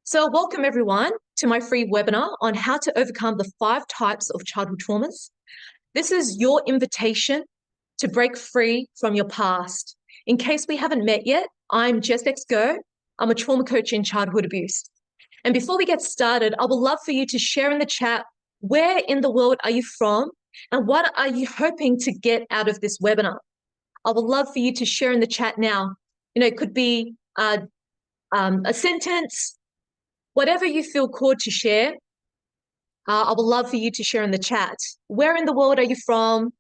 So welcome everyone to my free webinar on how to overcome the 5 types of childhood traumas. This is your invitation to break free from your past. In case we haven't met yet, I'm Jess Go. I'm a trauma coach in childhood abuse. And before we get started, I would love for you to share in the chat, where in the world are you from and what are you hoping to get out of this webinar? I would love for you to share in the chat now. It could be a sentence, whatever you feel called to share. I would love for you to share in the chat. Where in the world are you from?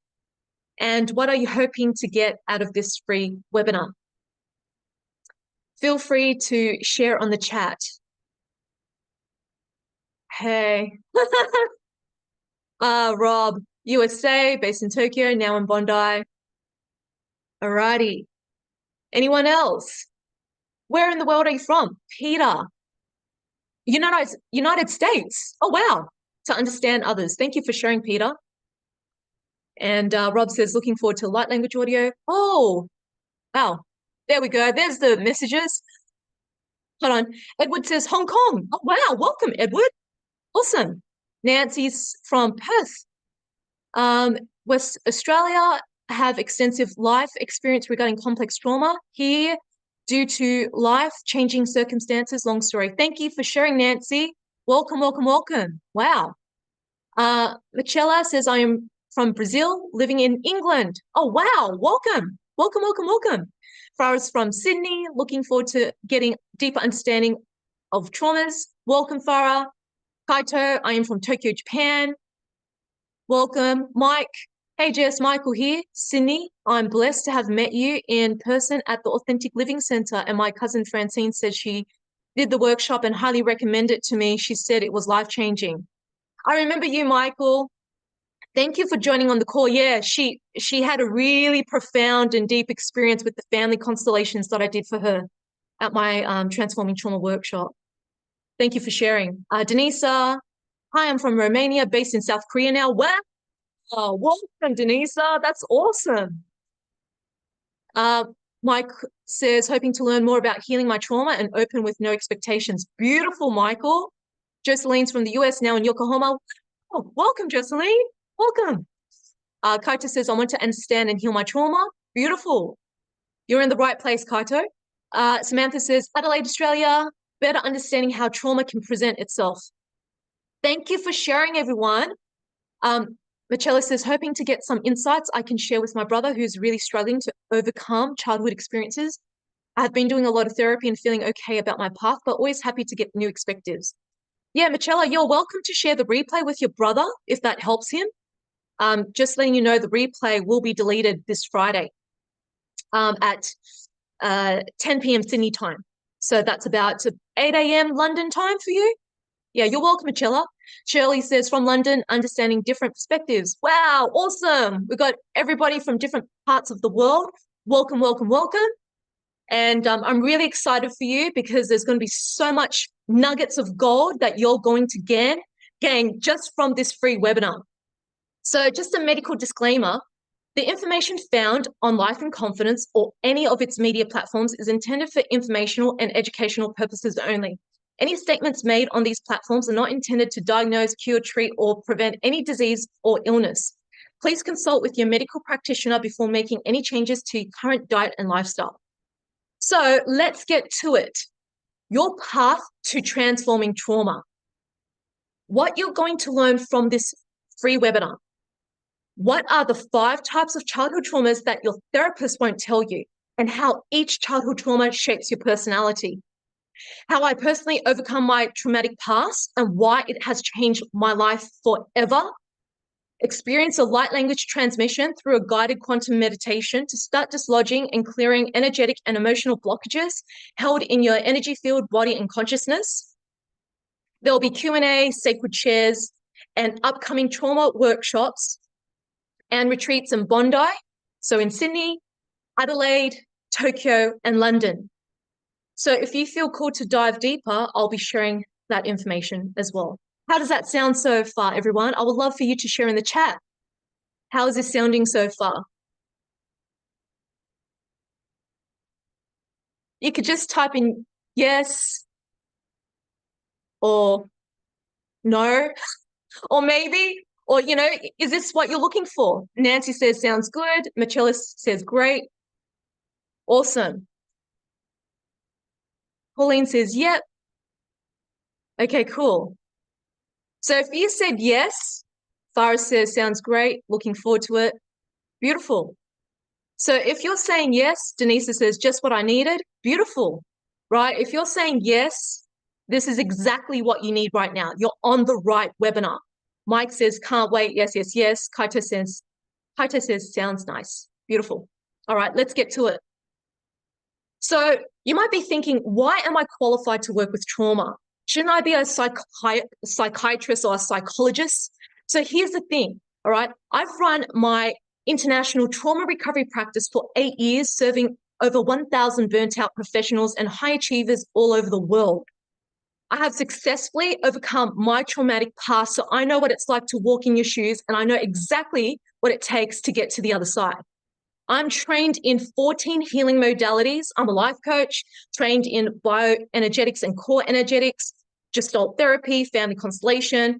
And what are you hoping to get out of this free webinar? Feel free to share on the chat. Hey. Rob, USA, based in Tokyo, now in Bondi. Alrighty. Anyone else? Where in the world are you from? Peter. United States. Oh, wow. To understand others. Thank you for sharing, Peter. And Rob says, looking forward to light language audio. Oh, wow. There we go. There's the messages. Hold on. Edward says, Hong Kong. Oh, wow. Welcome, Edward. Awesome. Nancy's from Perth. West Australia, have extensive life experience regarding complex trauma here due to life-changing circumstances. Long story. Thank you for sharing, Nancy. Welcome, welcome, welcome. Wow. Michela says, I am from Brazil, living in England. Oh, wow. Welcome. Welcome, welcome, welcome. Farah's from Sydney, looking forward to getting deeper understanding of traumas. Welcome, Farah. Kaito, I am from Tokyo, Japan. Welcome. Mike. Hey, Jess, Michael here, Sydney. I'm blessed to have met you in person at the Authentic Living Centre, and my cousin Francine said she did the workshop and highly recommended it to me. She said it was life-changing. I remember you, Michael. Thank you for joining on the call. Yeah, she had a really profound and deep experience with the family constellations that I did for her at my Transforming Trauma workshop. Thank you for sharing. Denisa, hi, I'm from Romania, based in South Korea now. Wow, welcome, Denisa. That's awesome. Mike says, hoping to learn more about healing my trauma and open with no expectations. Beautiful, Michael. Joceline's from the US, now in Yokohama. Oh, welcome, Jocelyn. Welcome. Kaito says, I want to understand and heal my trauma. Beautiful. You're in the right place, Kaito. Samantha says, Adelaide, Australia, better understanding how trauma can present itself. Thank you for sharing, everyone. Michelle says, hoping to get some insights I can share with my brother who's really struggling to overcome childhood experiences. I have been doing a lot of therapy and feeling okay about my path, but always happy to get new perspectives. Yeah, Michelle, you're welcome to share the replay with your brother if that helps him. Just letting you know, the replay will be deleted this Friday at 10 p.m. Sydney time. So that's about 8 a.m. London time for you. Yeah, you're welcome, Michelle. Shirley says, from London, understanding different perspectives. Wow, awesome. We've got everybody from different parts of the world. Welcome, welcome, welcome. And I'm really excited for you because there's going to be so much nuggets of gold that you're going to gain just from this free webinar. So just a medical disclaimer, the information found on Life and Confidence or any of its media platforms is intended for informational and educational purposes only. Any statements made on these platforms are not intended to diagnose, cure, treat, or prevent any disease or illness. Please consult with your medical practitioner before making any changes to your current diet and lifestyle. So let's get to it. Your path to transforming trauma. What you're going to learn from this free webinar. What are the 5 types of childhood traumas that your therapist won't tell you, and how each childhood trauma shapes your personality? How I personally overcome my traumatic past and why it has changed my life forever. Experience a light language transmission through a guided quantum meditation to start dislodging and clearing energetic and emotional blockages held in your energy field, body, and consciousness. There will be Q&A, sacred shares, and upcoming trauma workshops and retreats in Bondi, so in Sydney, Adelaide, Tokyo, and London. So if you feel called to dive deeper, I'll be sharing that information as well. How does that sound so far, everyone? I would love for you to share in the chat. How is this sounding so far? You could just type in yes, or no, or maybe, or, is this what you're looking for? Nancy says, sounds good. Michelle says, great. Awesome. Pauline says, yep. Okay, cool. So if you said yes, Farah says, sounds great. Looking forward to it. Beautiful. So if you're saying yes, Denise says, just what I needed. Beautiful, right? If you're saying yes, this is exactly what you need right now. You're on the right webinar. Mike says, can't wait. Yes, yes, yes. Kaito says, sounds nice. Beautiful. All right, let's get to it. So you might be thinking, why am I qualified to work with trauma? Shouldn't I be a psychiatrist or a psychologist? So here's the thing, all right? I've run my international trauma recovery practice for 8 years, serving over 1,000 burnt out professionals and high achievers all over the world. I have successfully overcome my traumatic past, so I know what it's like to walk in your shoes, and I know exactly what it takes to get to the other side. I'm trained in 14 healing modalities. I'm a life coach, trained in bioenergetics and core energetics, gestalt therapy, family constellation,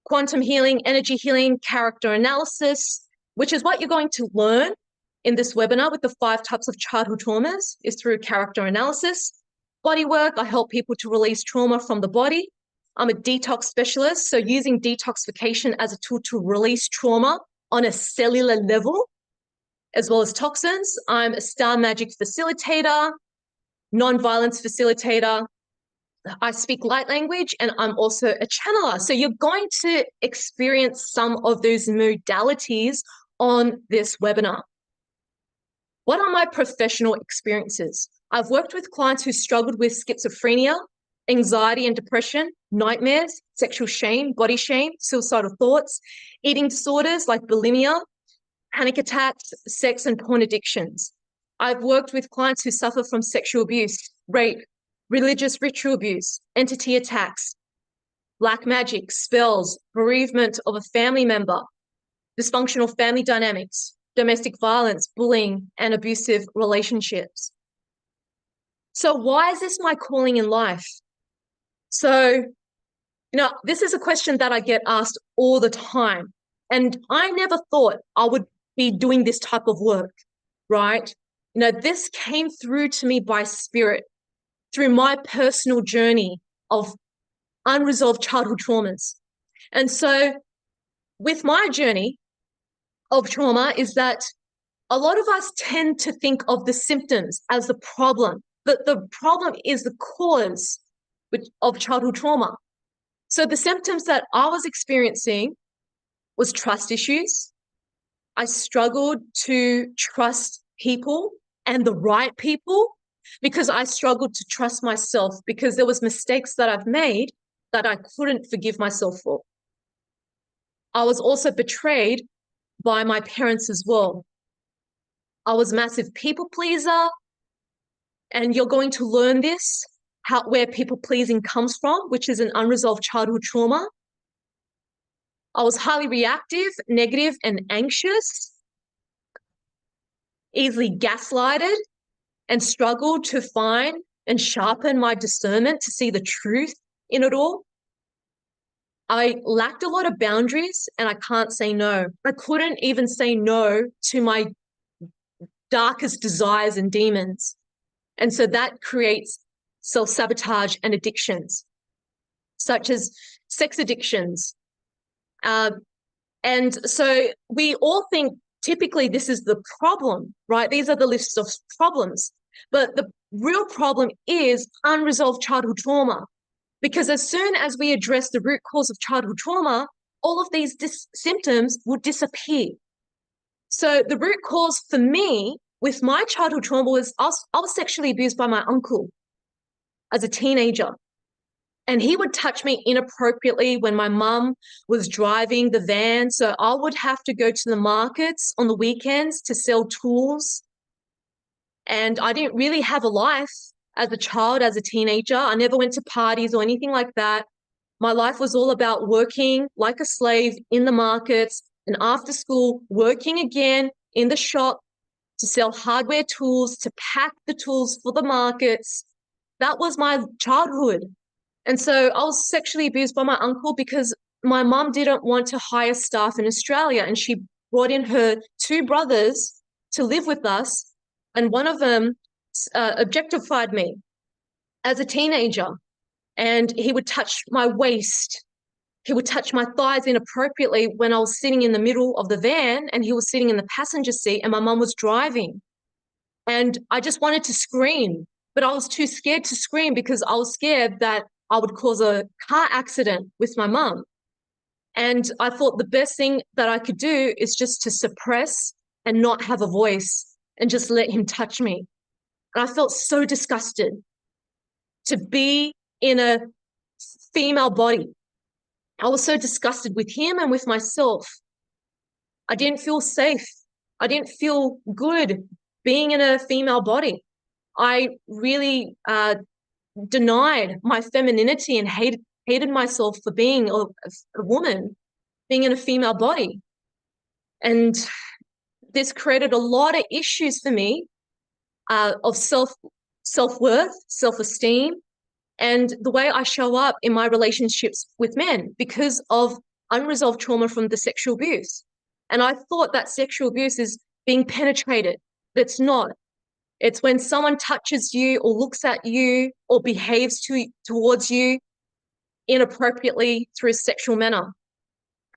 quantum healing, energy healing, character analysis, which is what you're going to learn in this webinar with the 5 types of childhood traumas is through character analysis. Body work, I help people to release trauma from the body. I'm a detox specialist, so using detoxification as a tool to release trauma on a cellular level, as well as toxins. I'm a star magic facilitator, non-violence facilitator. I speak light language, and I'm also a channeler. So you're going to experience some of those modalities on this webinar. What are my professional experiences? I've worked with clients who struggled with schizophrenia, anxiety and depression, nightmares, sexual shame, body shame, suicidal thoughts, eating disorders like bulimia, panic attacks, sex and porn addictions. I've worked with clients who suffer from sexual abuse, rape, religious ritual abuse, entity attacks, black magic, spells, bereavement of a family member, dysfunctional family dynamics, domestic violence, bullying, and abusive relationships. So why is this my calling in life? So, this is a question that I get asked all the time. And I never thought I would be doing this type of work, right? This came through to me by spirit through my personal journey of unresolved childhood traumas. And so with my journey of trauma is that a lot of us tend to think of the symptoms as the problem, but the problem is the cause of childhood trauma. So the symptoms that I was experiencing was trust issues. I struggled to trust people and the right people because I struggled to trust myself because there was mistakes that I've made that I couldn't forgive myself for. I was also betrayed by my parents as well. I was a massive people pleaser, and you're going to learn this, where people pleasing comes from, which is an unresolved childhood trauma. I was highly reactive, negative, and anxious, easily gaslighted, and struggled to find and sharpen my discernment to see the truth in it all. I lacked a lot of boundaries, and I can't say no. I couldn't even say no to my darkest desires and demons. And so that creates self-sabotage and addictions, such as sex addictions. And so we all think typically this is the problem, right? These are the lists of problems. But the real problem is unresolved childhood trauma. Because as soon as we address the root cause of childhood trauma, all of these symptoms will disappear. So the root cause for me with my childhood trauma was I was sexually abused by my uncle as a teenager. And he would touch me inappropriately when my mum was driving the van. So I would have to go to the markets on the weekends to sell tools. And I didn't really have a life as a child, as a teenager. I never went to parties or anything like that. My life was all about working like a slave in the markets and after school, working again in the shop to sell hardware tools, to pack the tools for the markets. That was my childhood. And so I was sexually abused by my uncle because my mum didn't want to hire staff in Australia, and she brought in her two brothers to live with us, and one of them objectified me as a teenager, and he would touch my waist. He would touch my thighs inappropriately when I was sitting in the middle of the van and he was sitting in the passenger seat and my mum was driving. And I just wanted to scream, but I was too scared to scream because I was scared that I would cause a car accident with my mum. And I thought the best thing that I could do is just to suppress and not have a voice and just let him touch me. And I felt so disgusted to be in a female body. I was so disgusted with him and with myself. I didn't feel safe. I didn't feel good being in a female body. I really denied my femininity and hated myself for being a woman, being in a female body. And this created a lot of issues for me of self-worth, self-esteem, and the way I show up in my relationships with men because of unresolved trauma from the sexual abuse. And I thought that sexual abuse is being penetrated, but it's not. It's when someone touches you or looks at you or behaves towards you inappropriately through a sexual manner.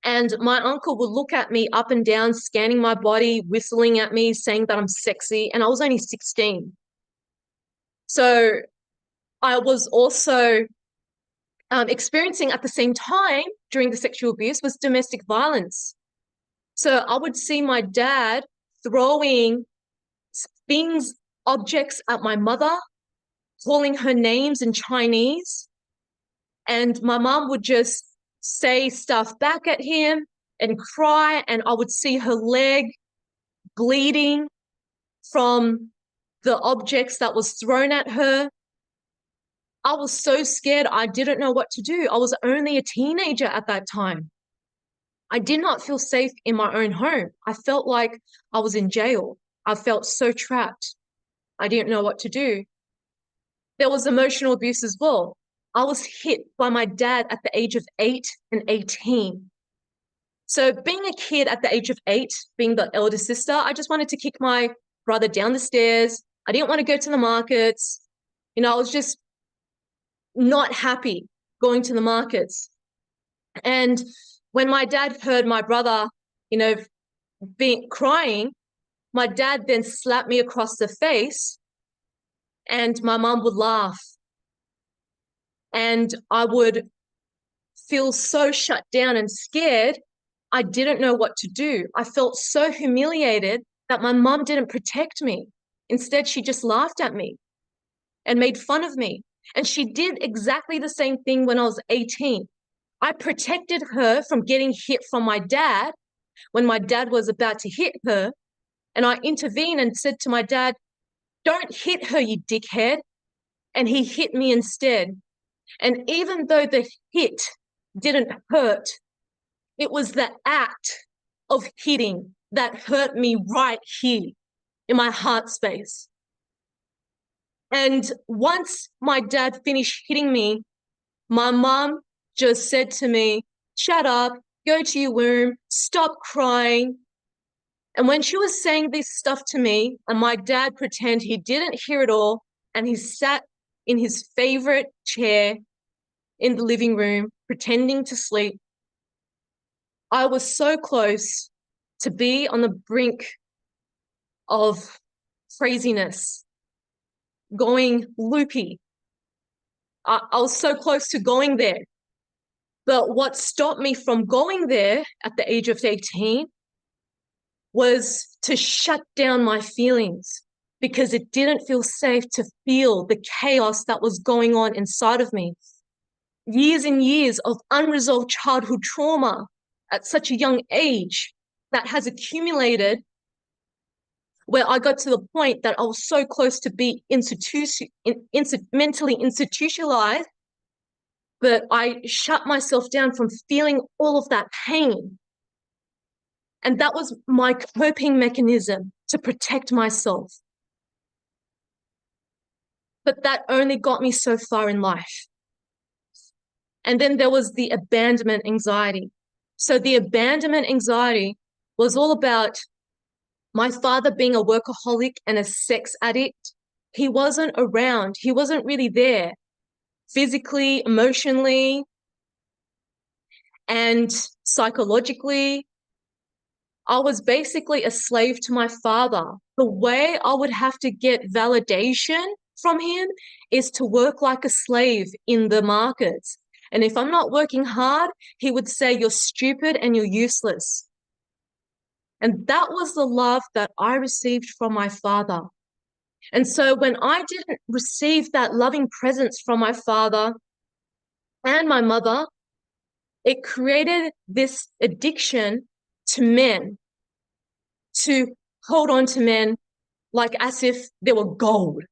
And my uncle would look at me up and down, scanning my body, whistling at me, saying that I'm sexy, and I was only 16. So I was also experiencing at the same time during the sexual abuse was domestic violence. So I would see my dad throwing things, objects at my mother, calling her names in Chinese. And my mom would just say stuff back at him and cry. And I would see her leg bleeding from the objects that was thrown at her. I was so scared. I didn't know what to do. I was only a teenager at that time. I did not feel safe in my own home. I felt like I was in jail. I felt so trapped. I didn't know what to do. There was emotional abuse as well. I was hit by my dad at the age of 8 and 18. So being a kid at the age of 8, being the elder sister, I just wanted to kick my brother down the stairs. I didn't want to go to the markets. I was just not happy going to the markets. And when my dad heard my brother, crying, my dad then slapped me across the face and my mum would laugh. And I would feel so shut down and scared. I didn't know what to do. I felt so humiliated that my mum didn't protect me. Instead, she just laughed at me and made fun of me. And she did exactly the same thing when I was 18. I protected her from getting hit from my dad when my dad was about to hit her. And I intervened and said to my dad, "Don't hit her, you dickhead." And he hit me instead. And even though the hit didn't hurt, it was the act of hitting that hurt me right here in my heart space. And once my dad finished hitting me, my mom just said to me, "Shut up, go to your room, stop crying." And when she was saying this stuff to me, and my dad pretended he didn't hear it all, and he sat in his favorite chair in the living room, pretending to sleep, I was so close to be on the brink of craziness, going loopy. I was so close to going there. But what stopped me from going there at the age of 18 was to shut down my feelings because it didn't feel safe to feel the chaos that was going on inside of me. Years and years of unresolved childhood trauma at such a young age that has accumulated where I got to the point that I was so close to be mentally institutionalized, but I shut myself down from feeling all of that pain. And that was my coping mechanism to protect myself. But that only got me so far in life. And then there was the abandonment anxiety. So the abandonment anxiety was all about my father being a workaholic and a sex addict. He wasn't around. He wasn't really there physically, emotionally, and psychologically. I was basically a slave to my father. The way I would have to get validation from him is to work like a slave in the markets. And if I'm not working hard, he would say, "You're stupid and you're useless." And that was the love that I received from my father. And so when I didn't receive that loving presence from my father and my mother, it created this addiction to men, to hold on to men like as if they were gold.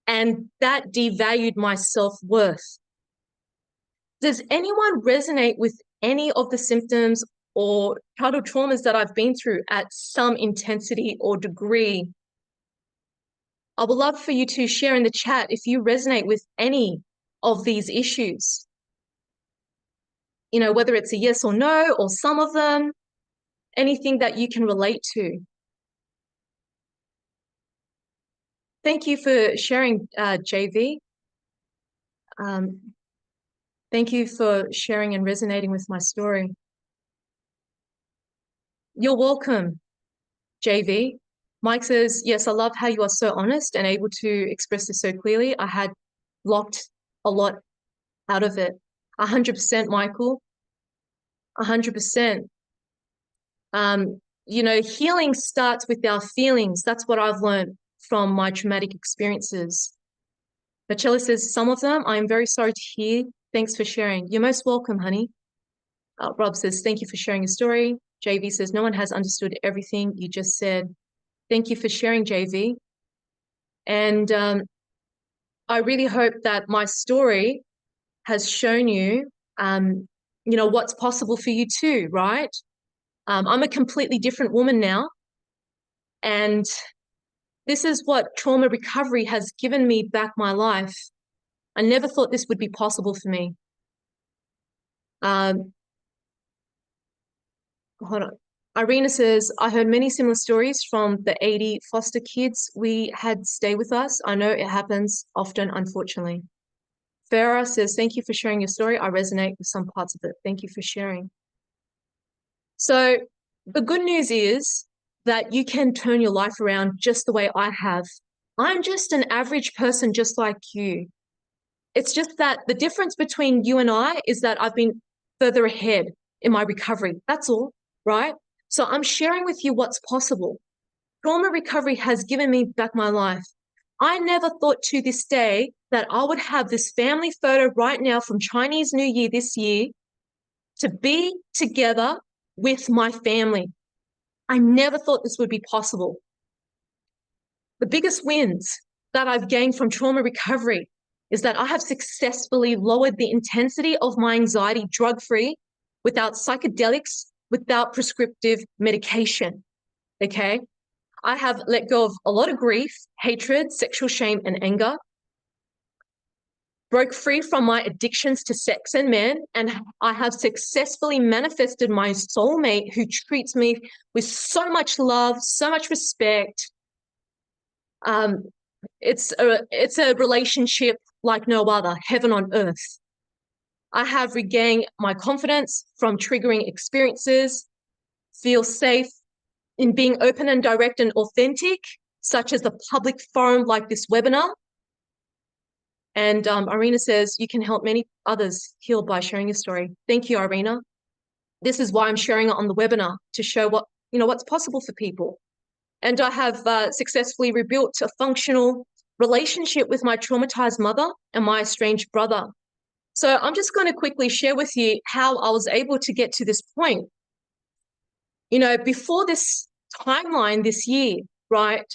And that devalued my self-worth. Does anyone resonate with any of the symptoms or childhood traumas that I've been through at some intensity or degree? I would love for you to share in the chat if you resonate with any of these issues. You know, whether it's a yes or no, or some of them, anything that you can relate to. Thank you for sharing, JV. Thank you for sharing and resonating with my story. You're welcome, JV. Mike says, yes, I love how you are so honest and able to express this so clearly. I had blocked a lot out of it. 100%, Michael. 100%. You know, healing starts with our feelings. That's what I've learned from my traumatic experiences. Michelle says, some of them, I'm very sorry to hear. Thanks for sharing. You're most welcome, honey. Rob says, thank you for sharing your story. JV says, no one has understood everything you just said. Thank you for sharing, JV. And I really hope that my story has shown you, you know, what's possible for you too, right? I'm a completely different woman now. And this is what trauma recovery has given me back my life. I never thought this would be possible for me. Hold on. Irina says, I heard many similar stories from the 80 foster kids we had stay with us. I know it happens often, unfortunately. Farah says, thank you for sharing your story. I resonate with some parts of it. Thank you for sharing. So the good news is that you can turn your life around just the way I have. I'm just an average person just like you. It's just that the difference between you and I is that I've been further ahead in my recovery. That's all, right? So I'm sharing with you what's possible. Trauma recovery has given me back my life. I never thought to this day that I would have this family photo right now from Chinese New Year this year to be together with my family. I never thought this would be possible. The biggest wins that I've gained from trauma recovery is that I have successfully lowered the intensity of my anxiety drug-free, without psychedelics, without prescriptive medication, okay? I have let go of a lot of grief, hatred, sexual shame, and anger, broke free from my addictions to sex and men, and I have successfully manifested my soulmate who treats me with so much love, so much respect. It's a relationship like no other, heaven on earth. I have regained my confidence from triggering experiences, feel safe in being open and direct and authentic, such as a public forum like this webinar. And Irina says, you can help many others heal by sharing your story. Thank you, Irina. This is why I'm sharing it on the webinar, to show what, you know, what's possible for people. And I have successfully rebuilt a functional relationship with my traumatized mother and my estranged brother. So I'm just going to quickly share with you how I was able to get to this point. You know, before this timeline this year, right,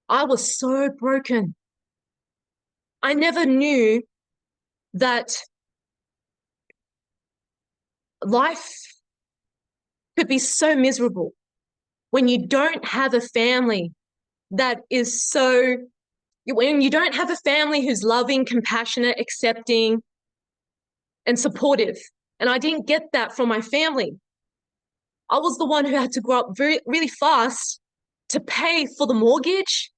I was so broken. I never knew that life could be so miserable when you don't have a family that is so, when you don't have a family who's loving, compassionate, accepting, and supportive. And I didn't get that from my family. I was the one who had to grow up really fast to pay for the mortgage,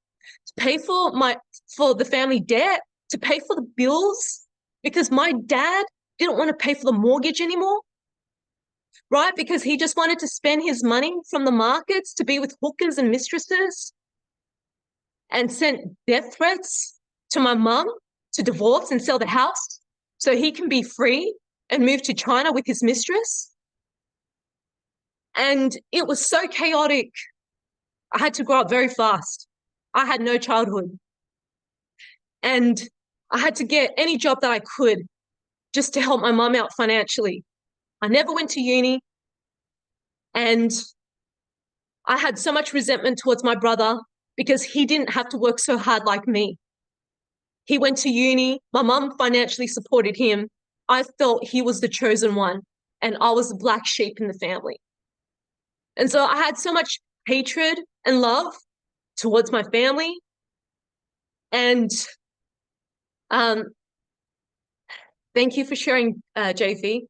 to pay for the family debt, to pay for the bills, because my dad didn't want to pay for the mortgage anymore, right? Because he just wanted to spend his money from the markets to be with hookers and mistresses, and sent death threats to my mum to divorce and sell the house so he can be free and move to China with his mistress. And it was so chaotic. I had to grow up very fast. I had no childhood. And I had to get any job that I could just to help my mum out financially. I never went to uni. And I had so much resentment towards my brother because he didn't have to work so hard like me. He went to uni. My mum financially supported him. I felt he was the chosen one, and I was the black sheep in the family. And so I had so much hatred and love towards my family. And thank you for sharing, JV.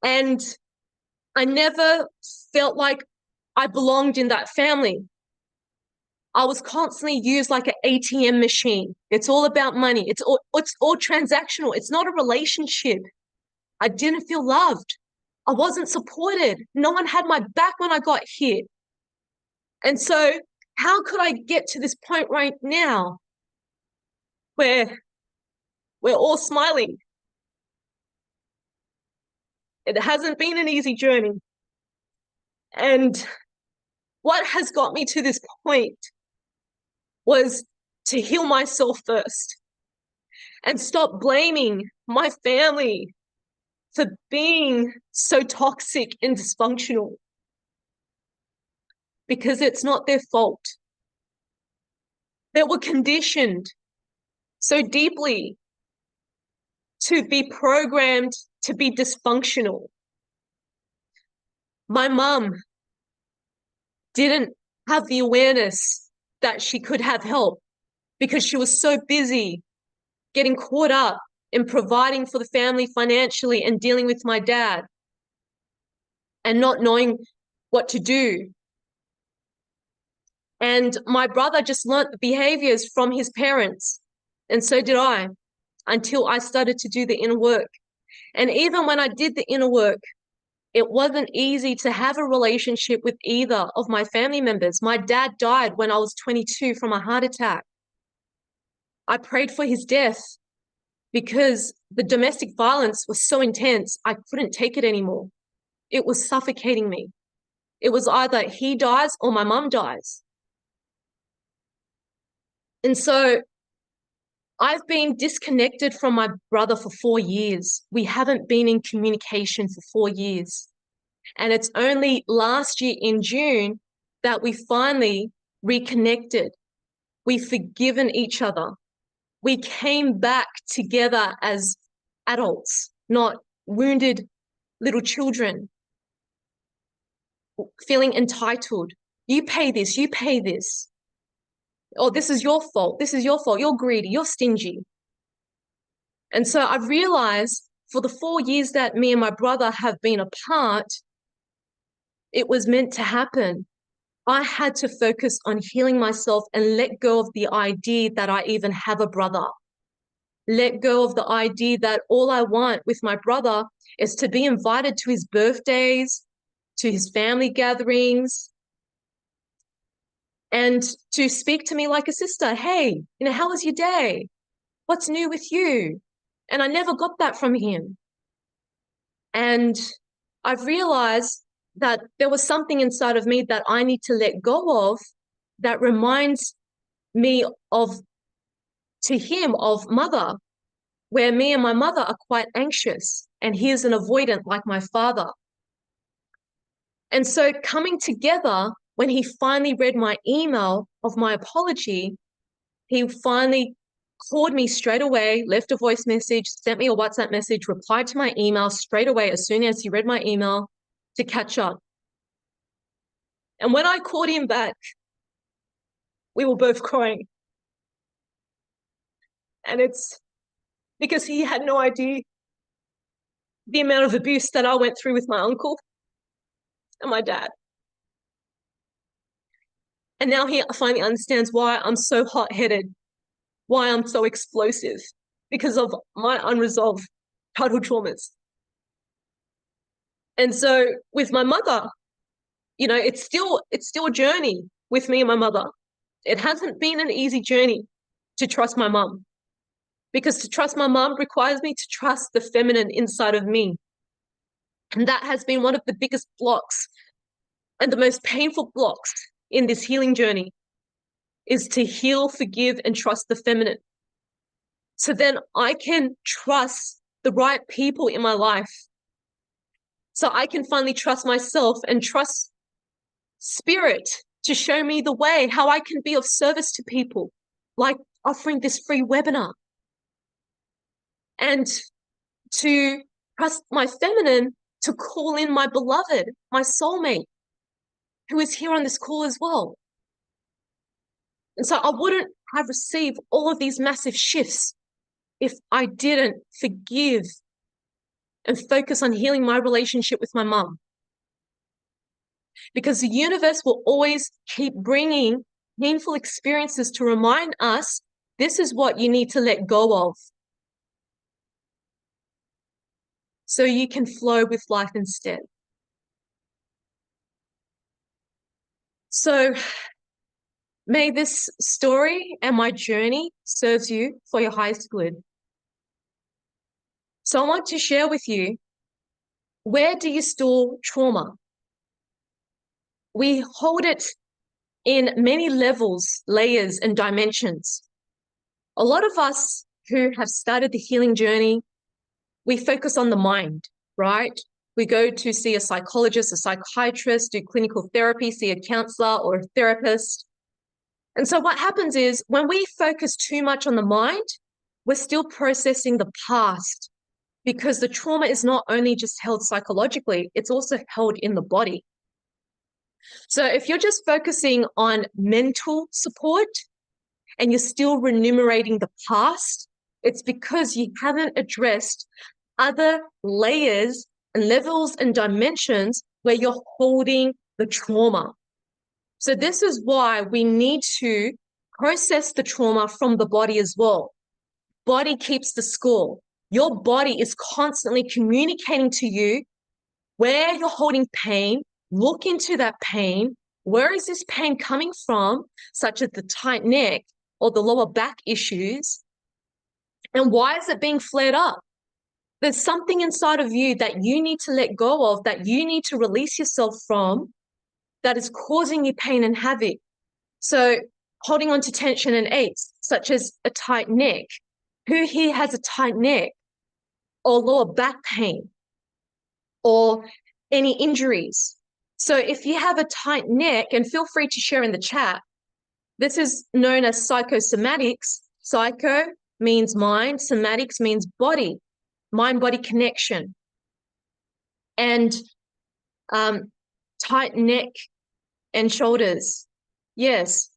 And I never felt like I belonged in that family. I was constantly used like an ATM machine. It's all about money. It's all transactional. It's not a relationship. I didn't feel loved. I wasn't supported. No one had my back when I got here. And so how could I get to this point right now where we're all smiling? It hasn't been an easy journey. And what has got me to this point was to heal myself first and stop blaming my family for being so toxic and dysfunctional, because it's not their fault. They were conditioned so deeply to be programmed to be dysfunctional. My mum didn't have the awareness that she could have help because she was so busy getting caught up in providing for the family financially and dealing with my dad and not knowing what to do. And my brother just learnt the behaviors from his parents, and so did I, until I started to do the inner work. And even when I did the inner work, it wasn't easy to have a relationship with either of my family members. My dad died when I was 22 from a heart attack. I prayed for his death because the domestic violence was so intense, I couldn't take it anymore. It was suffocating me. It was either he dies or my mum dies. And so I've been disconnected from my brother for 4 years. We haven't been in communication for 4 years. And it's only last year in June that we finally reconnected. We've forgiven each other. We came back together as adults, not wounded little children, feeling entitled. You pay this, you pay this. Oh, this is your fault. This is your fault. You're greedy. You're stingy. And so I've realized for the 4 years that me and my brother have been apart, it was meant to happen. I had to focus on healing myself and let go of the idea that I even have a brother. Let go of the idea that all I want with my brother is to be invited to his birthdays, to his family gatherings, and to speak to me like a sister. Hey, how was your day? What's new with you? And I never got that from him. And I've realized that there was something inside of me that I need to let go of that reminds me to him of mother, where me and my mother are quite anxious and he is an avoidant like my father. And so coming together, when he finally read my email of my apology, he finally called me straight away, left a voice message, sent me a WhatsApp message, replied to my email straight away as soon as he read my email to catch up. And when I called him back, we were both crying. And it's because he had no idea the amount of abuse that I went through with my uncle and my dad. And now he finally understands why I'm so hot-headed, why I'm so explosive, because of my unresolved childhood traumas. And so with my mother, you know, it's still a journey with me and my mother. It hasn't been an easy journey to trust my mum, because to trust my mum requires me to trust the feminine inside of me. And that has been one of the biggest blocks and the most painful blocks in this healing journey, is to heal, forgive, and trust the feminine. So then I can trust the right people in my life. So I can finally trust myself and trust spirit to show me the way, how I can be of service to people, like offering this free webinar. And to trust my feminine to call in my beloved, my soulmate, who is here on this call as well. And so I wouldn't have received all of these massive shifts if I didn't forgive and focus on healing my relationship with my mum. Because the universe will always keep bringing painful experiences to remind us this is what you need to let go of, so you can flow with life instead. So may this story and my journey serves you for your highest good. So I want to share with you, where do you store trauma? We hold it in many levels, layers, and dimensions. A lot of us who have started the healing journey, we focus on the mind, right? We go to see a psychologist, a psychiatrist, do clinical therapy, see a counselor or a therapist. And so what happens is, when we focus too much on the mind, we're still processing the past, because the trauma is not only just held psychologically, it's also held in the body. So if you're just focusing on mental support and you're still remunerating the past, it's because you haven't addressed other layers and levels and dimensions where you're holding the trauma. So this is why we need to process the trauma from the body as well. Body keeps the score. Your body is constantly communicating to you where you're holding pain. Look into that pain. Where is this pain coming from, such as the tight neck or the lower back issues? And why is it being flared up? There's something inside of you that you need to let go of, that you need to release yourself from, that is causing you pain and havoc. So holding on to tension and aches, such as a tight neck. Who here has a tight neck or lower back pain or any injuries? So if you have a tight neck, and feel free to share in the chat, this is known as psychosomatics. Psycho means mind, somatics means body, mind-body connection. And tight neck and shoulders, yes.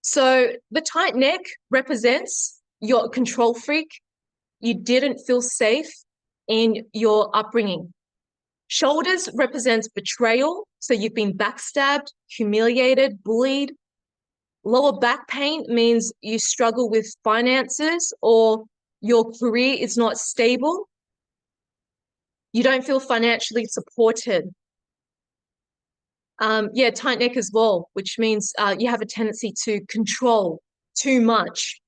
So the tight neck represents you're a control freak. You didn't feel safe in your upbringing. Shoulders represents betrayal. So you've been backstabbed, humiliated, bullied. Lower back pain means you struggle with finances, or your career is not stable. You don't feel financially supported. Tight neck as well, which means you have a tendency to control too much.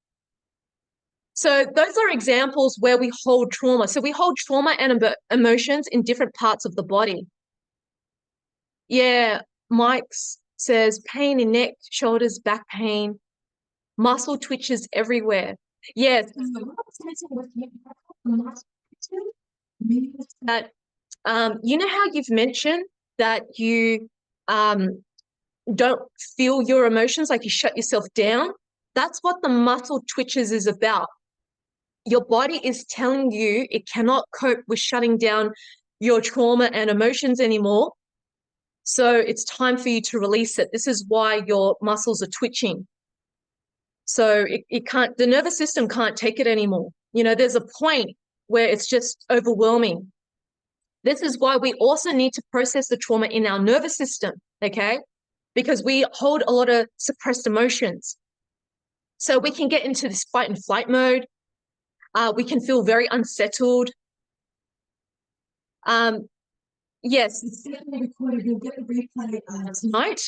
So those are examples where we hold trauma. So we hold trauma and emotions in different parts of the body. Yeah, Mike says pain in neck, shoulders, back pain, muscle twitches everywhere. Yes. That you know how you've mentioned that you don't feel your emotions, like you shut yourself down? That's what the muscle twitches is about. Your body is telling you it cannot cope with shutting down your trauma and emotions anymore. So it's time for you to release it. This is why your muscles are twitching. So it can't, the nervous system can't take it anymore. There's a point where it's just overwhelming. This is why we also need to process the trauma in our nervous system, okay? Because we hold a lot of suppressed emotions. So we can get into this fight and flight mode. We can feel very unsettled. Yes, it's definitely recorded. You'll get the replay tonight,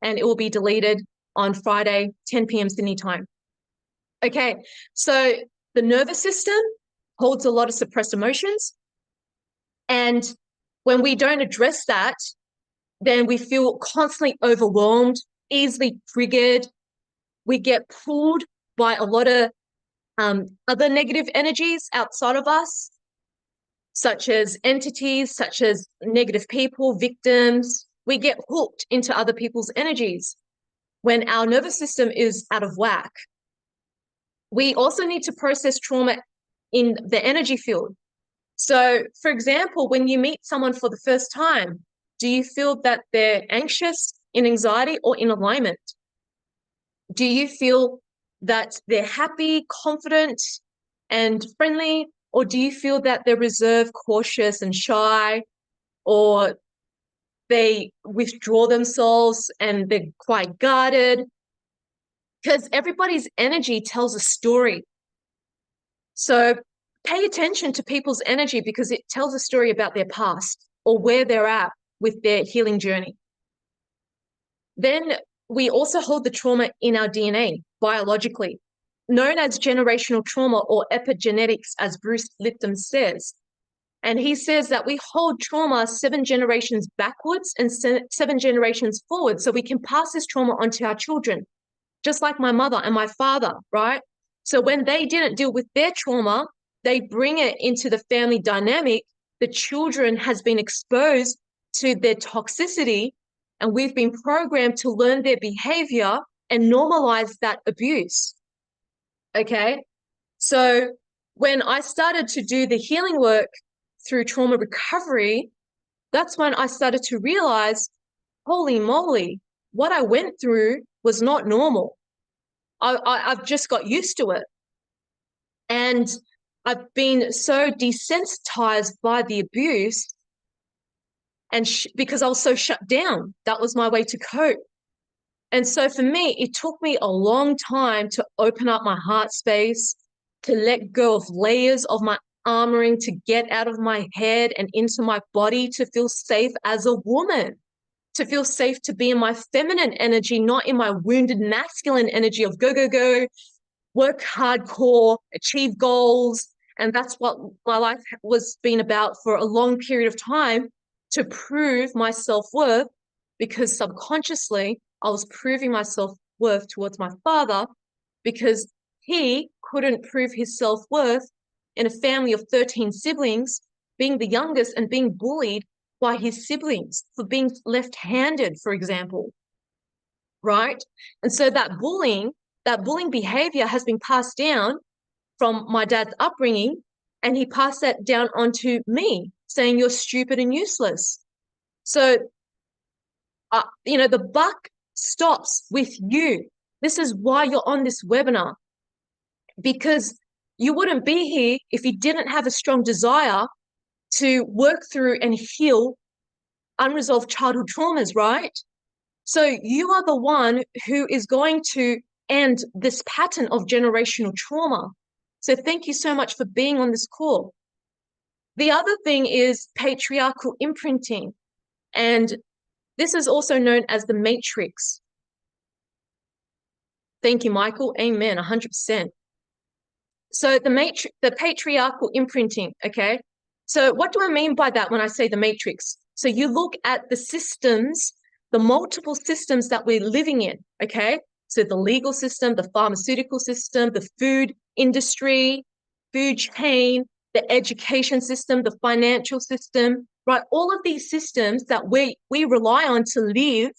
and it will be deleted on Friday, 10 p.m. Sydney time. Okay, so the nervous system holds a lot of suppressed emotions. And when we don't address that, then we feel constantly overwhelmed, easily triggered. We get pulled by a lot of other negative energies outside of us, such as entities, such as negative people, victims. We get hooked into other people's energies when our nervous system is out of whack. We also need to process trauma in the energy field. So, for example, when you meet someone for the first time, do you feel that they're anxious, in anxiety, or in alignment? Do you feel that they're happy, confident, and friendly? Or do you feel that they're reserved, cautious, and shy? Or they withdraw themselves and they're quite guarded? Because everybody's energy tells a story. So pay attention to people's energy because it tells a story about their past or where they're at with their healing journey. Then we also hold the trauma in our DNA biologically, known as generational trauma or epigenetics, as Bruce Lipton says. And he says that we hold trauma 7 generations backwards and 7 generations forward, so we can pass this trauma onto our children, just like my mother and my father, right? So when they didn't deal with their trauma, they bring it into the family dynamic. The children has been exposed to their toxicity, and we've been programmed to learn their behavior and normalize that abuse. Okay? So when I started to do the healing work through trauma recovery, that's when I started to realize, holy moly, what I went through was not normal. I've just got used to it. And I've been so desensitized by the abuse and because I was so shut down. That was my way to cope. And so for me, it took me a long time to open up my heart space, to let go of layers of my armoring, to get out of my head and into my body, to feel safe as a woman, to feel safe to be in my feminine energy, not in my wounded masculine energy of go, go, go, work hardcore, achieve goals. And that's what my life was been about for a long period of time, to prove my self-worth, because subconsciously I was proving my self-worth towards my father because he couldn't prove his self-worth in a family of 13 siblings, being the youngest and being bullied by his siblings for being left-handed, for example, right? And so that bullying behavior has been passed down from my dad's upbringing, and he passed that down onto me, saying you're stupid and useless. So, the buck stops with you. This is why you're on this webinar, because you wouldn't be here if you didn't have a strong desire to work through and heal unresolved childhood traumas, right? So you are the one who is going to end this pattern of generational trauma. So thank you so much for being on this call. The other thing is patriarchal imprinting, and this is also known as the matrix. Thank you, Michael. Amen, 100%. So the patriarchal imprinting, okay? So what do I mean by that when I say the matrix? So you look at the systems, the multiple systems that we're living in, okay? So the legal system, the pharmaceutical system, the food industry, food chain, the education system, the financial system, right? All of these systems that we rely on to live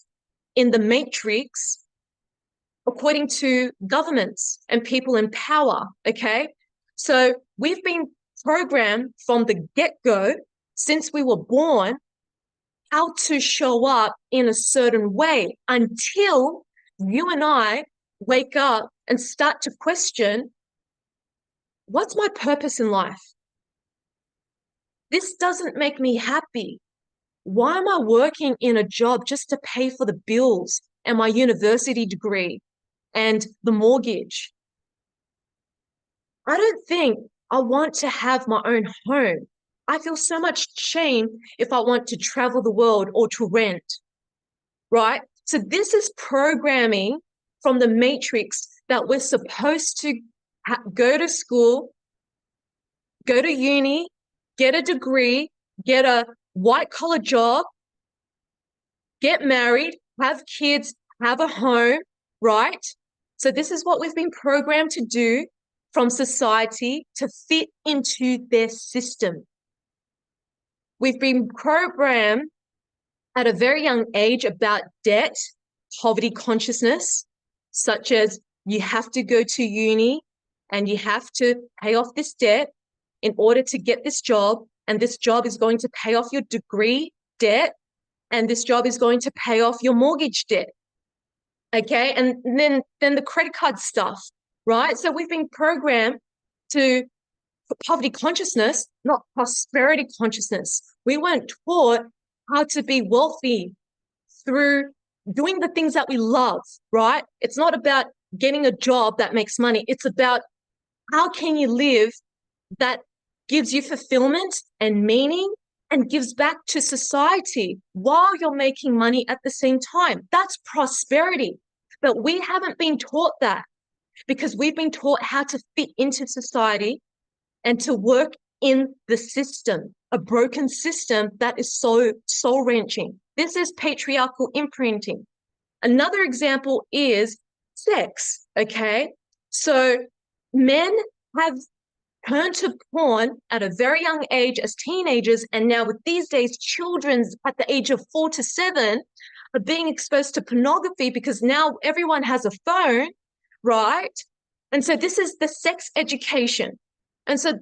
in the matrix, according to governments and people in power, okay? So we've been programmed from the get-go, since we were born, how to show up in a certain way until you and I wake up and start to question What's my purpose in life? This doesn't make me happy. Why am I working in a job just to pay for the bills and my university degree and the mortgage? I don't think I want to have my own home. I feel so much shame if I want to travel the world or to rent, right? So this is programming from the matrix that we're supposed to go to school, go to uni, get a degree, get a white collar job, get married, have kids, have a home, right? So this is what we've been programmed to do from society to fit into their system. We've been programmed at a very young age about debt, poverty consciousness, such as you have to go to uni and you have to pay off this debt in order to get this job, and this job is going to pay off your degree debt, and this job is going to pay off your mortgage debt. Okay, and then the credit card stuff, right? So we've been programmed to for poverty consciousness, not prosperity consciousness. We weren't taught how to be wealthy through doing the things that we love, right? It's not about getting a job that makes money. It's about how can you live that gives you fulfillment and meaning and gives back to society while you're making money at the same time. That's prosperity. But we haven't been taught that because we've been taught how to fit into society and to work in the system, a broken system that is so soul-wrenching. This is patriarchal imprinting. Another example is sex, okay? So men have turned to porn at a very young age as teenagers, and now with these days, children at the age of 4 to 7 are being exposed to pornography because now everyone has a phone, right? And so this is the sex education. And so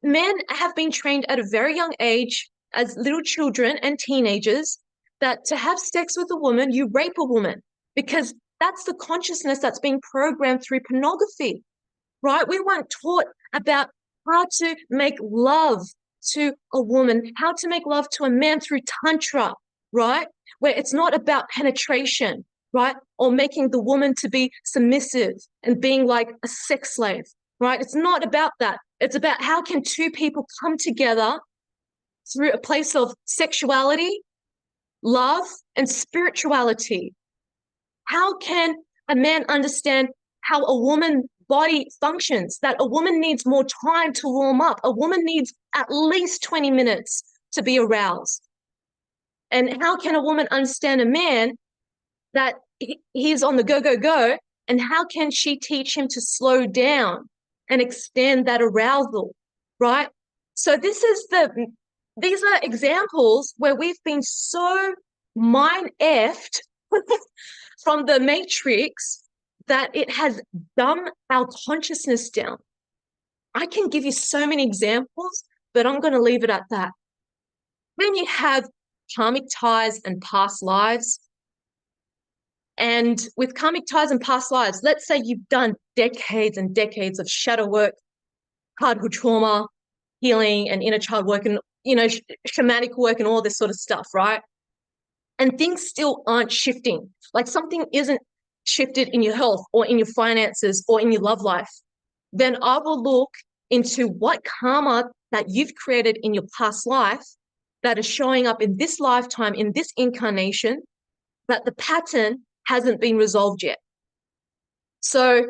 men have been trained at a very young age as little children and teenagers that to have sex with a woman, you rape a woman because that's the consciousness that's being programmed through pornography, right? We weren't taught about how to make love to a woman, how to make love to a man through tantra, right? Where it's not about penetration, right? Or making the woman to be submissive and being like a sex slave, right? It's not about that. It's about how can two people come together through a place of sexuality, love, and spirituality. How can a man understand how a woman's body functions, that a woman needs more time to warm up? A woman needs at least 20 minutes to be aroused. And how can a woman understand a man that he's on the go, go, go? And how can she teach him to slow down and extend that arousal, right? So these are examples where we've been so mind-effed from the matrix that it has dumbed our consciousness down. I can give you so many examples, but I'm going to leave it at that. Then you have karmic ties and past lives. And with karmic ties and past lives, let's say you've done decades and decades of shadow work, childhood trauma, healing, and inner child work, and shamanic work, and all this sort of stuff, right? And things still aren't shifting. Like something isn't shifted in your health or in your finances or in your love life. Then I will look into what karma that you've created in your past life that is showing up in this lifetime, in this incarnation, that the pattern hasn't been resolved yet. So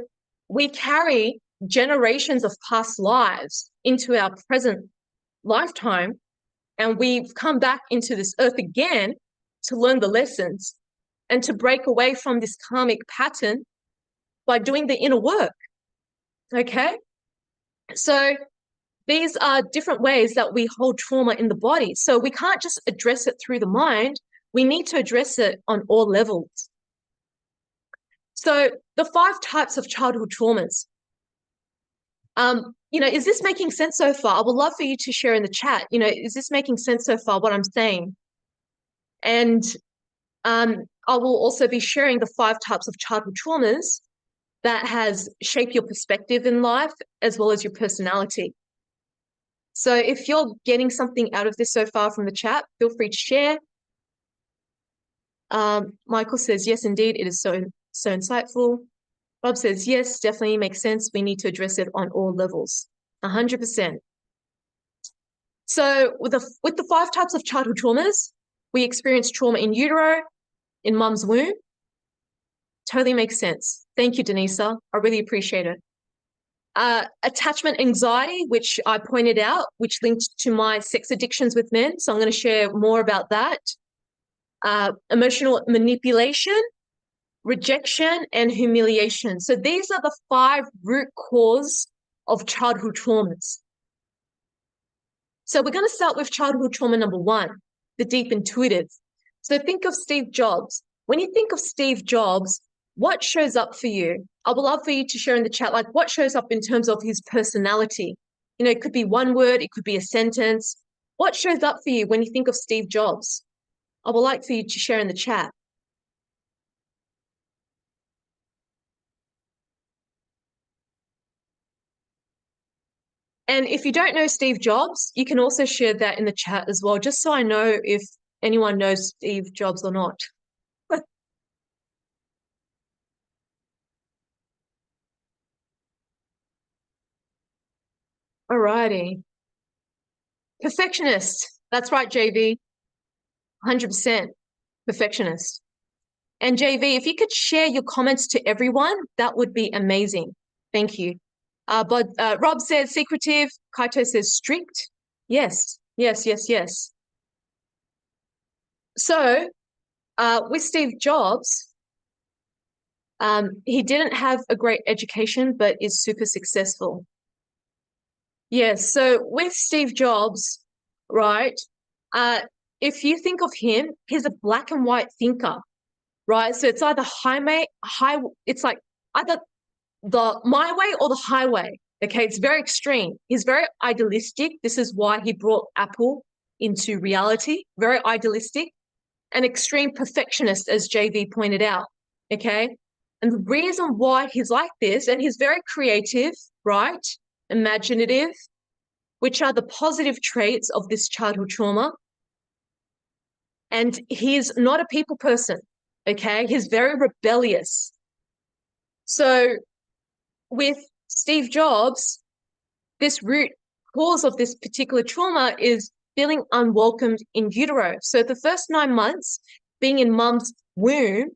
we carry generations of past lives into our present lifetime, and we've come back into this earth again to learn the lessons and to break away from this karmic pattern by doing the inner work. Okay? So these are different ways that we hold trauma in the body. So we can't just address it through the mind. We need to address it on all levels. So the 5 types of childhood traumas. Is this making sense so far? I would love for you to share in the chat. Is this making sense so far, what I'm saying? And I will also be sharing the 5 types of childhood traumas that has shaped your perspective in life as well as your personality. So if you're getting something out of this so far from the chat, feel free to share. Michael says, yes, indeed, it is so insightful. Rob says, yes, definitely makes sense. We need to address it on all levels. 100%. So with the 5 types of childhood traumas, we experience trauma in utero, in mum's womb. Totally makes sense. Thank you, Denisa. I really appreciate it. Attachment anxiety, which I pointed out, which linked to my sex addictions with men. So I'm going to share more about that. Emotional manipulation, rejection, and humiliation. So these are the 5 root cause of childhood traumas. So we're going to start with childhood trauma number 1, the deep intuitive. So think of Steve Jobs. When you think of Steve Jobs, what shows up for you? I would love for you to share in the chat, like what shows up in terms of his personality. You know, it could be one word, it could be a sentence. What shows up for you when you think of Steve Jobs? I would like for you to share in the chat. And if you don't know Steve Jobs, you can also share that in the chat as well, just so I know if anyone knows Steve Jobs or not. Alrighty. Perfectionist. That's right, JV. 100% perfectionist. And JV, if you could share your comments to everyone, that would be amazing. Thank you. But Rob says secretive. Kaito says strict. Yes, yes, yes, yes. So with Steve Jobs, he didn't have a great education, but is super successful. Yes, so with Steve Jobs, right, if you think of him, he's a black and white thinker, right? So it's either it's like either the my way or the highway. Okay, it's very extreme. He's very idealistic. This is why he brought Apple into reality. Very idealistic and extreme perfectionist, as JV pointed out. Okay, and the reason why he's like this, and he's very creative, right? Imaginative, which are the positive traits of this childhood trauma. And he's not a people person. Okay, he's very rebellious. So with Steve Jobs, this root cause of this particular trauma is feeling unwelcomed in utero. So the first 9 months being in mum's womb,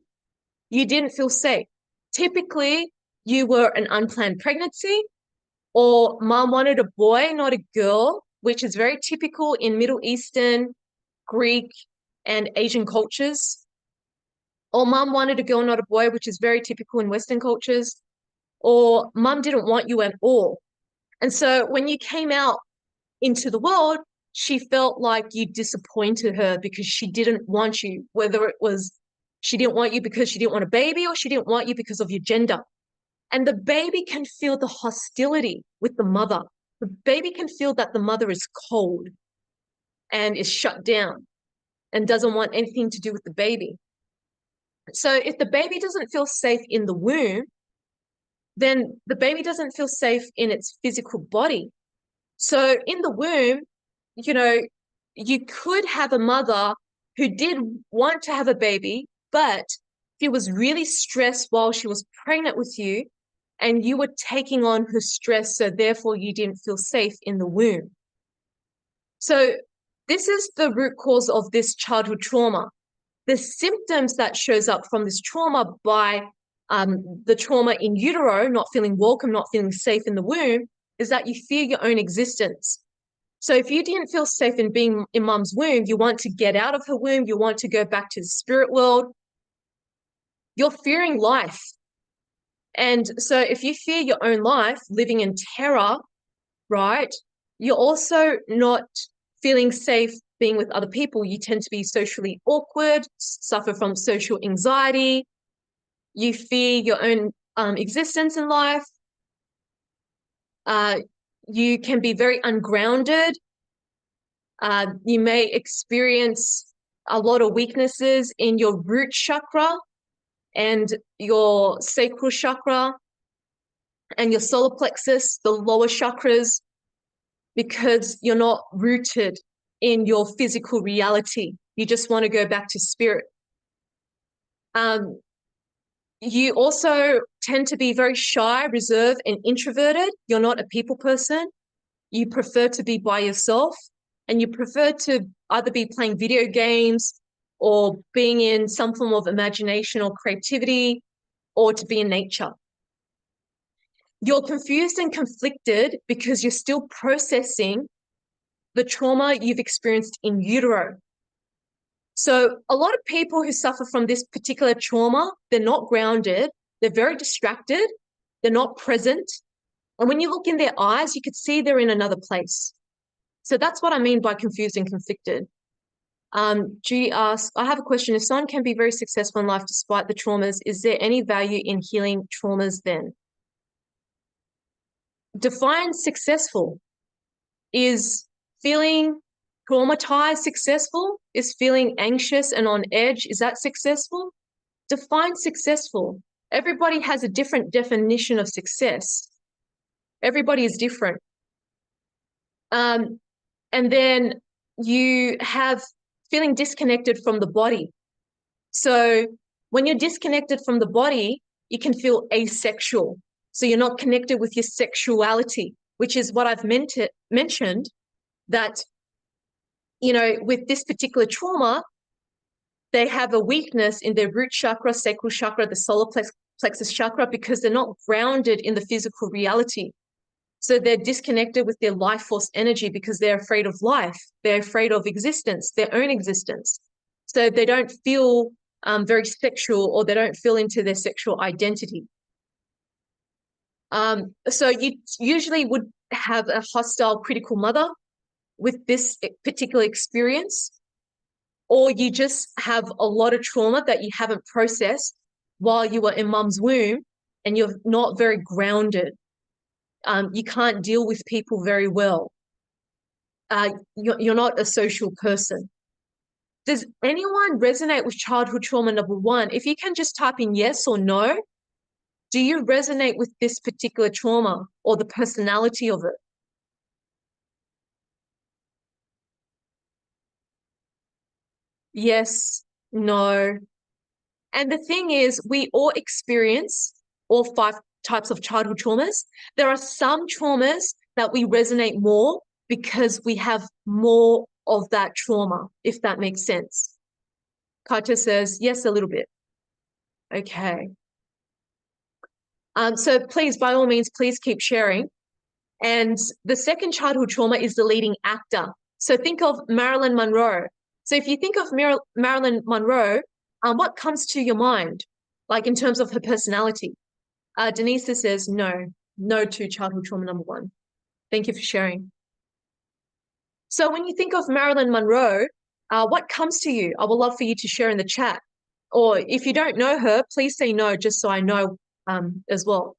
you didn't feel safe. Typically, you were an unplanned pregnancy, or mum wanted a boy, not a girl, which is very typical in Middle Eastern, Greek, and Asian cultures. Or mum wanted a girl, not a boy, which is very typical in Western cultures. Or mum didn't want you at all. And so when you came out into the world, she felt like you disappointed her because she didn't want you, whether it was she didn't want you because she didn't want a baby or she didn't want you because of your gender. And the baby can feel the hostility with the mother. The baby can feel that the mother is cold and is shut down and doesn't want anything to do with the baby. So if the baby doesn't feel safe in the womb, then the baby doesn't feel safe in its physical body. So in the womb, you know, you could have a mother who did want to have a baby, but she was really stressed while she was pregnant with you, and you were taking on her stress, so therefore you didn't feel safe in the womb. So this is the root cause of this childhood trauma. The symptoms that shows up from this trauma by the trauma in utero, not feeling welcome, not feeling safe in the womb, is that you fear your own existence. So if you didn't feel safe in being in mum's womb, you want to get out of her womb, you want to go back to the spirit world, you're fearing life. And so if you fear your own life, living in terror, right, you're also not feeling safe being with other people. You tend to be socially awkward, suffer from social anxiety, you fear your own existence in life, you can be very ungrounded, you may experience a lot of weaknesses in your root chakra and your sacral chakra. and your solar plexus, the lower chakras, because you're not rooted in your physical reality. You just want to go back to spirit. You also tend to be very shy, reserved, and introverted. You're not a people person. You prefer to be by yourself, and you prefer to either be playing video games or being in some form of imagination or creativity, or to be in nature. You're confused and conflicted because you're still processing the trauma you've experienced in utero. So a lot of people who suffer from this particular trauma, they're not grounded, they're very distracted, they're not present. And when you look in their eyes, you could see they're in another place. So that's what I mean by confused and conflicted. Judy asks, I have a question. If someone can be very successful in life despite the traumas, is there any value in healing traumas then? Define successful. Is feeling traumatized successful? Is feeling anxious and on edge, is that successful? Define successful. Everybody has a different definition of success. Everybody is different. And then you have feeling disconnected from the body. So when you're disconnected from the body, you can feel asexual. So you're not connected with your sexuality, which is what I've mentioned, that, you know, with this particular trauma, they have a weakness in their root chakra, sacral chakra, the solar plexus chakra, because they're not grounded in the physical reality. So they're disconnected with their life force energy because they're afraid of life. They're afraid of existence, their own existence. So they don't feel very sexual, or they don't feel into their sexual identity. So you usually would have a hostile critical mother with this particular experience, or you just have a lot of trauma that you haven't processed while you were in mum's womb, and you're not very grounded. You can't deal with people very well. You're not a social person. Does anyone resonate with childhood trauma number 1? If you can just type in yes or no. Do you resonate with this particular trauma or the personality of it? Yes, no. And the thing is, we all experience all 5 types of childhood traumas. There are some traumas that we resonate more because we have more of that trauma, if that makes sense. Katja says, yes, a little bit. Okay. So please, by all means, please keep sharing. And the second childhood trauma is the leading actor. So think of Marilyn Monroe. So if you think of Marilyn Monroe, what comes to your mind, like in terms of her personality? Denise says, no to childhood trauma number 1. Thank you for sharing. So when you think of Marilyn Monroe, what comes to you? I would love for you to share in the chat. Or if you don't know her, please say no, just so I know as well.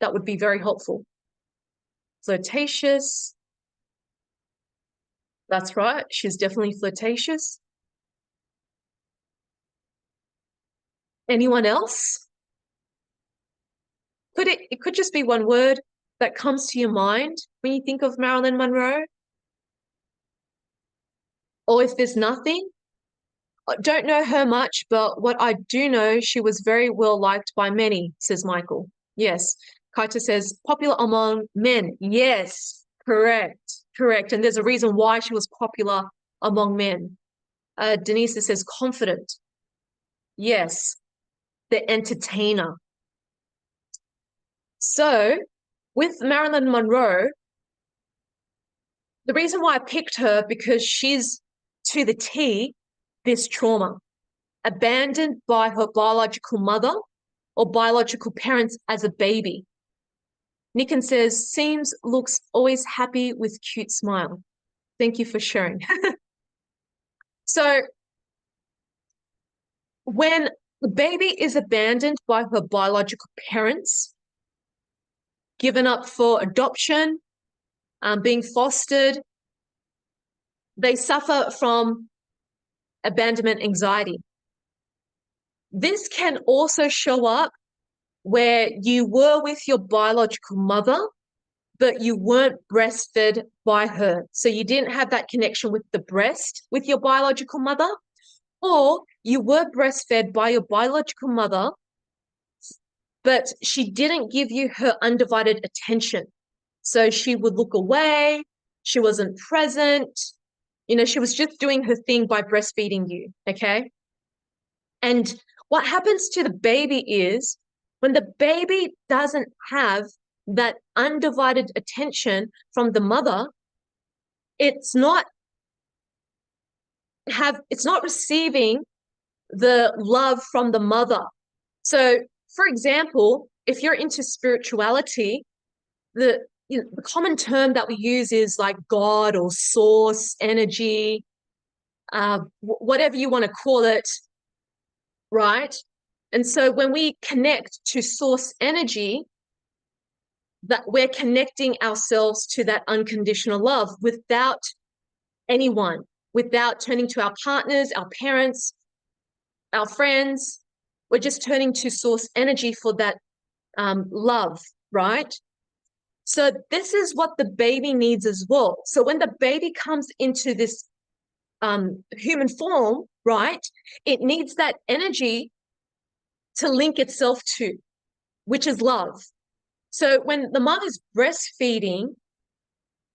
That would be very helpful. Flirtatious. That's right. She's definitely flirtatious. Anyone else? It could just be one word that comes to your mind when you think of Marilyn Monroe? Or if there's nothing, I don't know her much, but what I do know, she was very well liked by many, says Michael. Yes. Kaita says, popular among men. Yes, correct. And there's a reason why she was popular among men. Denise says, confident. Yes, the entertainer. So with Marilyn Monroe, the reason why I picked her, because she's to the T, this trauma, abandoned by her biological mother or biological parents as a baby. Nicken says, looks always happy with cute smile. Thank you for sharing. So when the baby is abandoned by her biological parents, given up for adoption, being fostered, they suffer from abandonment anxiety. This can also show up where you were with your biological mother, but you weren't breastfed by her. So you didn't have that connection with the breast with your biological mother, or you were breastfed by your biological mother, but she didn't give you her undivided attention. So she would look away, she wasn't present, she was just doing her thing by breastfeeding you, okay? And what happens to the baby is when the baby doesn't have that undivided attention from the mother, it's not receiving the love from the mother. So, for example, if you're into spirituality, the common term that we use is like God or source, energy, whatever you want to call it, right? And so when we connect to source energy, that we're connecting ourselves to that unconditional love without anyone, without turning to our partners, our parents, our friends. We're just turning to source energy for that love, right? So this is what the baby needs as well. So when the baby comes into this human form, right, it needs that energy to link itself to, which is love. So when the mother's breastfeeding,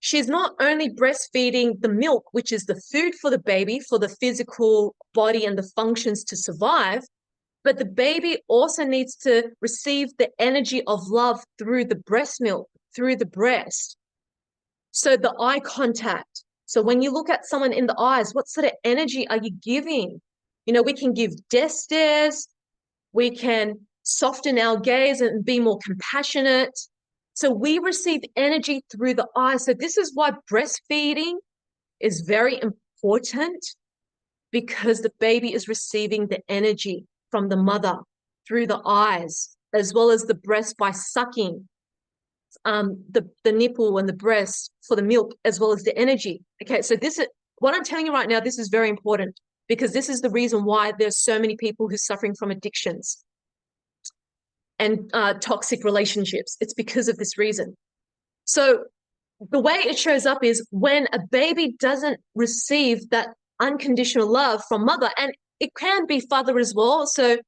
she's not only breastfeeding the milk, which is the food for the baby, for the physical body and the functions to survive, but the baby also needs to receive the energy of love through the breast milk, through the breast. So the eye contact. So when you look at someone in the eyes, what sort of energy are you giving? We can give death stares, we can soften our gaze and be more compassionate. So we receive energy through the eyes. So this is why breastfeeding is very important, because the baby is receiving the energy from the mother through the eyes, as well as the breast by sucking the nipple and the breast for the milk, as well as the energy. Okay, so this is what I'm telling you right now. This is very important, because this is the reason why there's so many people who are suffering from addictions and toxic relationships. It's because of this reason. So the way it shows up is when a baby doesn't receive that unconditional love from mother, and it can be father as well. So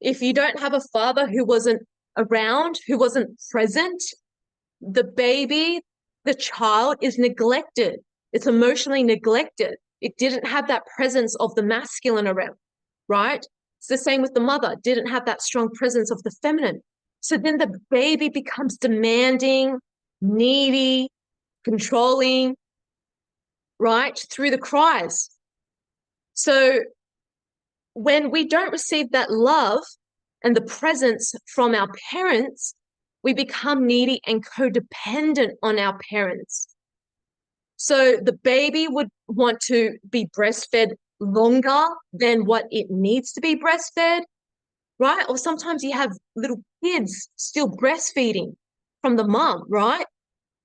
if you don't have a father who wasn't around, who wasn't present, the baby, the child is neglected. It's emotionally neglected. It didn't have that presence of the masculine around, right? It's the same with the mother, didn't have that strong presence of the feminine. So then the baby becomes demanding, needy, controlling, right? Through the cries. So when we don't receive that love and the presence from our parents, we become needy and codependent on our parents. So the baby would want to be breastfed longer than what it needs to be breastfed, right? Or sometimes you have little kids still breastfeeding from the mom, right?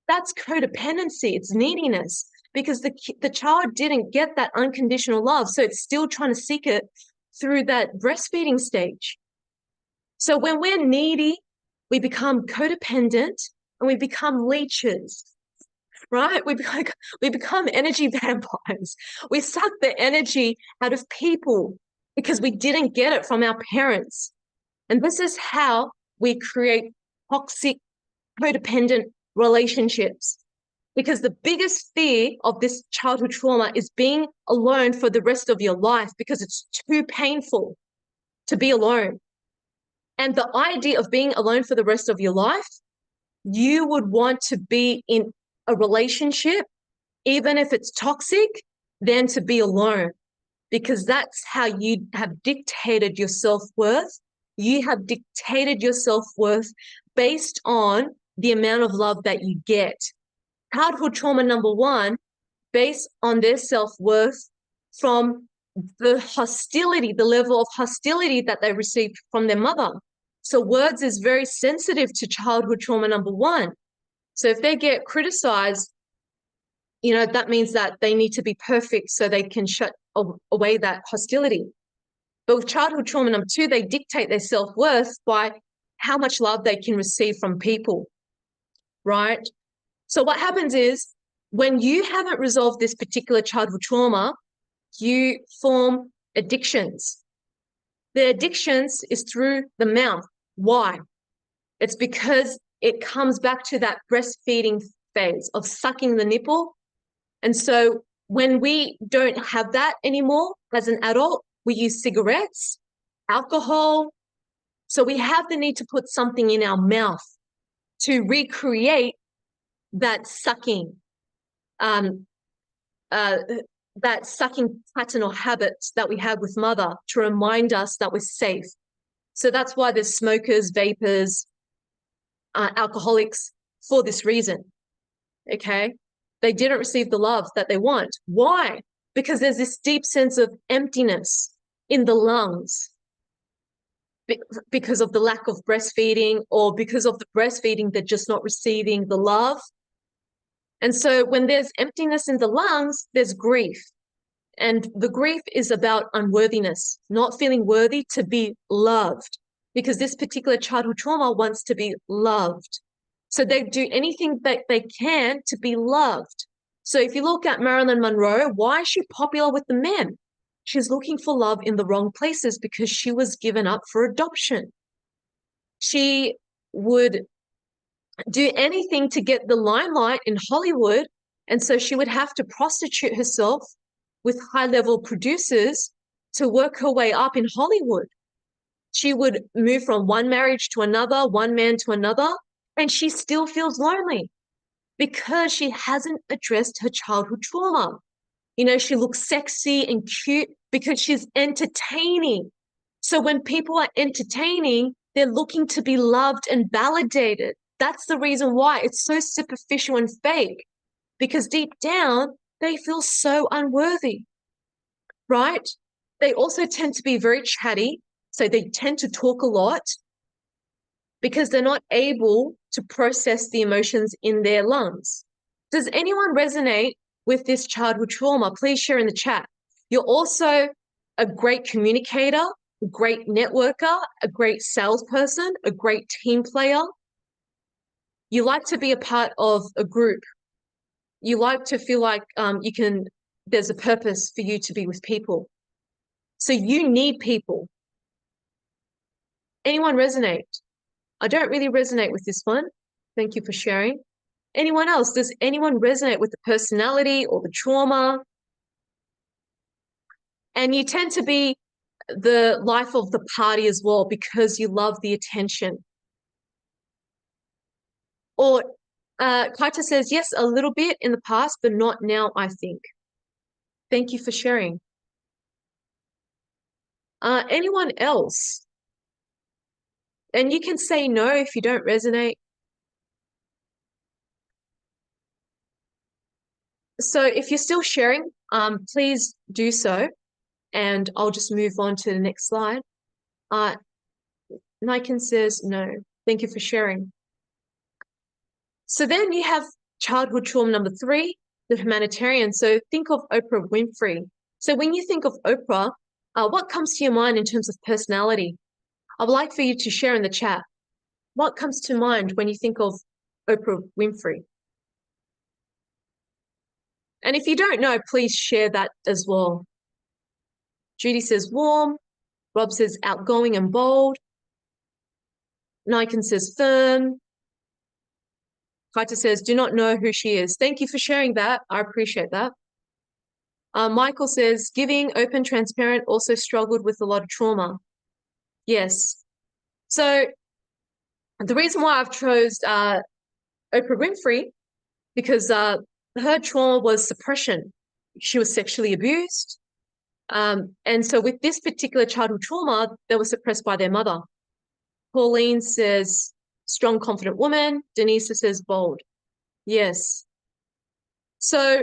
That's codependency. It's neediness, because the child didn't get that unconditional love. So it's still trying to seek it through that breastfeeding stage. So when we're needy, we become codependent and we become leeches, right? We become energy vampires. We suck the energy out of people because we didn't get it from our parents. And this is how we create toxic, codependent relationships. Because the biggest fear of this childhood trauma is being alone for the rest of your life, because it's too painful to be alone. And the idea of being alone for the rest of your life, you would want to be in a relationship, even if it's toxic, than to be alone, because that's how you have dictated your self-worth. You have dictated your self-worth based on the amount of love that you get. Childhood trauma number one, based on their self-worth from the hostility, the level of hostility that they received from their mother. So words is very sensitive to childhood trauma number one. So if they get criticized, that means that they need to be perfect so they can shut away that hostility. But with childhood trauma number two, they dictate their self-worth by how much love they can receive from people, right? So what happens is when you haven't resolved this particular childhood trauma, you form addictions. The addictions is through the mouth. Why? It's because it comes back to that breastfeeding phase of sucking the nipple. And so when we don't have that anymore as an adult, we use cigarettes, alcohol. So we have the need to put something in our mouth to recreate that sucking, um, uh, that sucking pattern or habits that we have with mother to remind us that we're safe. So that's why there's smokers, vapors, alcoholics for this reason, okay? They didn't receive the love that they want. Why? Because there's this deep sense of emptiness in the lungs because of the lack of breastfeeding, or because of the breastfeeding, they're just not receiving the love. And so when there's emptiness in the lungs, there's grief. And the grief is about unworthiness, not feeling worthy to be loved, because this particular childhood trauma wants to be loved. So they do anything that they can to be loved. So if you look at Marilyn Monroe, why is she popular with the men? She's looking for love in the wrong places because she was given up for adoption. She would do anything to get the limelight in Hollywood, and so she would have to prostitute herself with high-level producers to work her way up in Hollywood. She would move from one marriage to another, one man to another, and she still feels lonely because she hasn't addressed her childhood trauma. You know, she looks sexy and cute because she's entertaining. So when people are entertaining, they're looking to be loved and validated. That's the reason why it's so superficial and fake, because deep down, they feel so unworthy, right? They also tend to be very chatty. So they tend to talk a lot because they're not able to process the emotions in their lungs. Does anyone resonate with this childhood trauma? Please share in the chat. You're also a great communicator, a great networker, a great salesperson, a great team player. You like to be a part of a group. You like to feel like there's a purpose for you to be with people. So you need people. Anyone resonate? I don't really resonate with this one. Thank you for sharing. Anyone else? Does anyone resonate with the personality or the trauma? And you tend to be the life of the party as well because you love the attention. Or Kaita says, yes, a little bit in the past, but not now, I think. Thank you for sharing. Anyone else? And you can say no if you don't resonate. So if you're still sharing, please do so. And I'll just move on to the next slide. Niken says no. Thank you for sharing. So then you have childhood trauma number 3, the humanitarian. So think of Oprah Winfrey. So when you think of Oprah, what comes to your mind in terms of personality? I would like for you to share in the chat. What comes to mind when you think of Oprah Winfrey? And if you don't know, please share that as well. Judy says warm. Rob says outgoing and bold. Niken says firm. Kaita says, do not know who she is. Thank you for sharing that. I appreciate that. Michael says, giving, open, transparent, also struggled with a lot of trauma. Yes. So the reason why I've chose Oprah Winfrey, because her trauma was suppression. She was sexually abused. And so with this particular childhood trauma, they were suppressed by their mother. Pauline says, strong, confident woman. Denise says, bold. Yes. So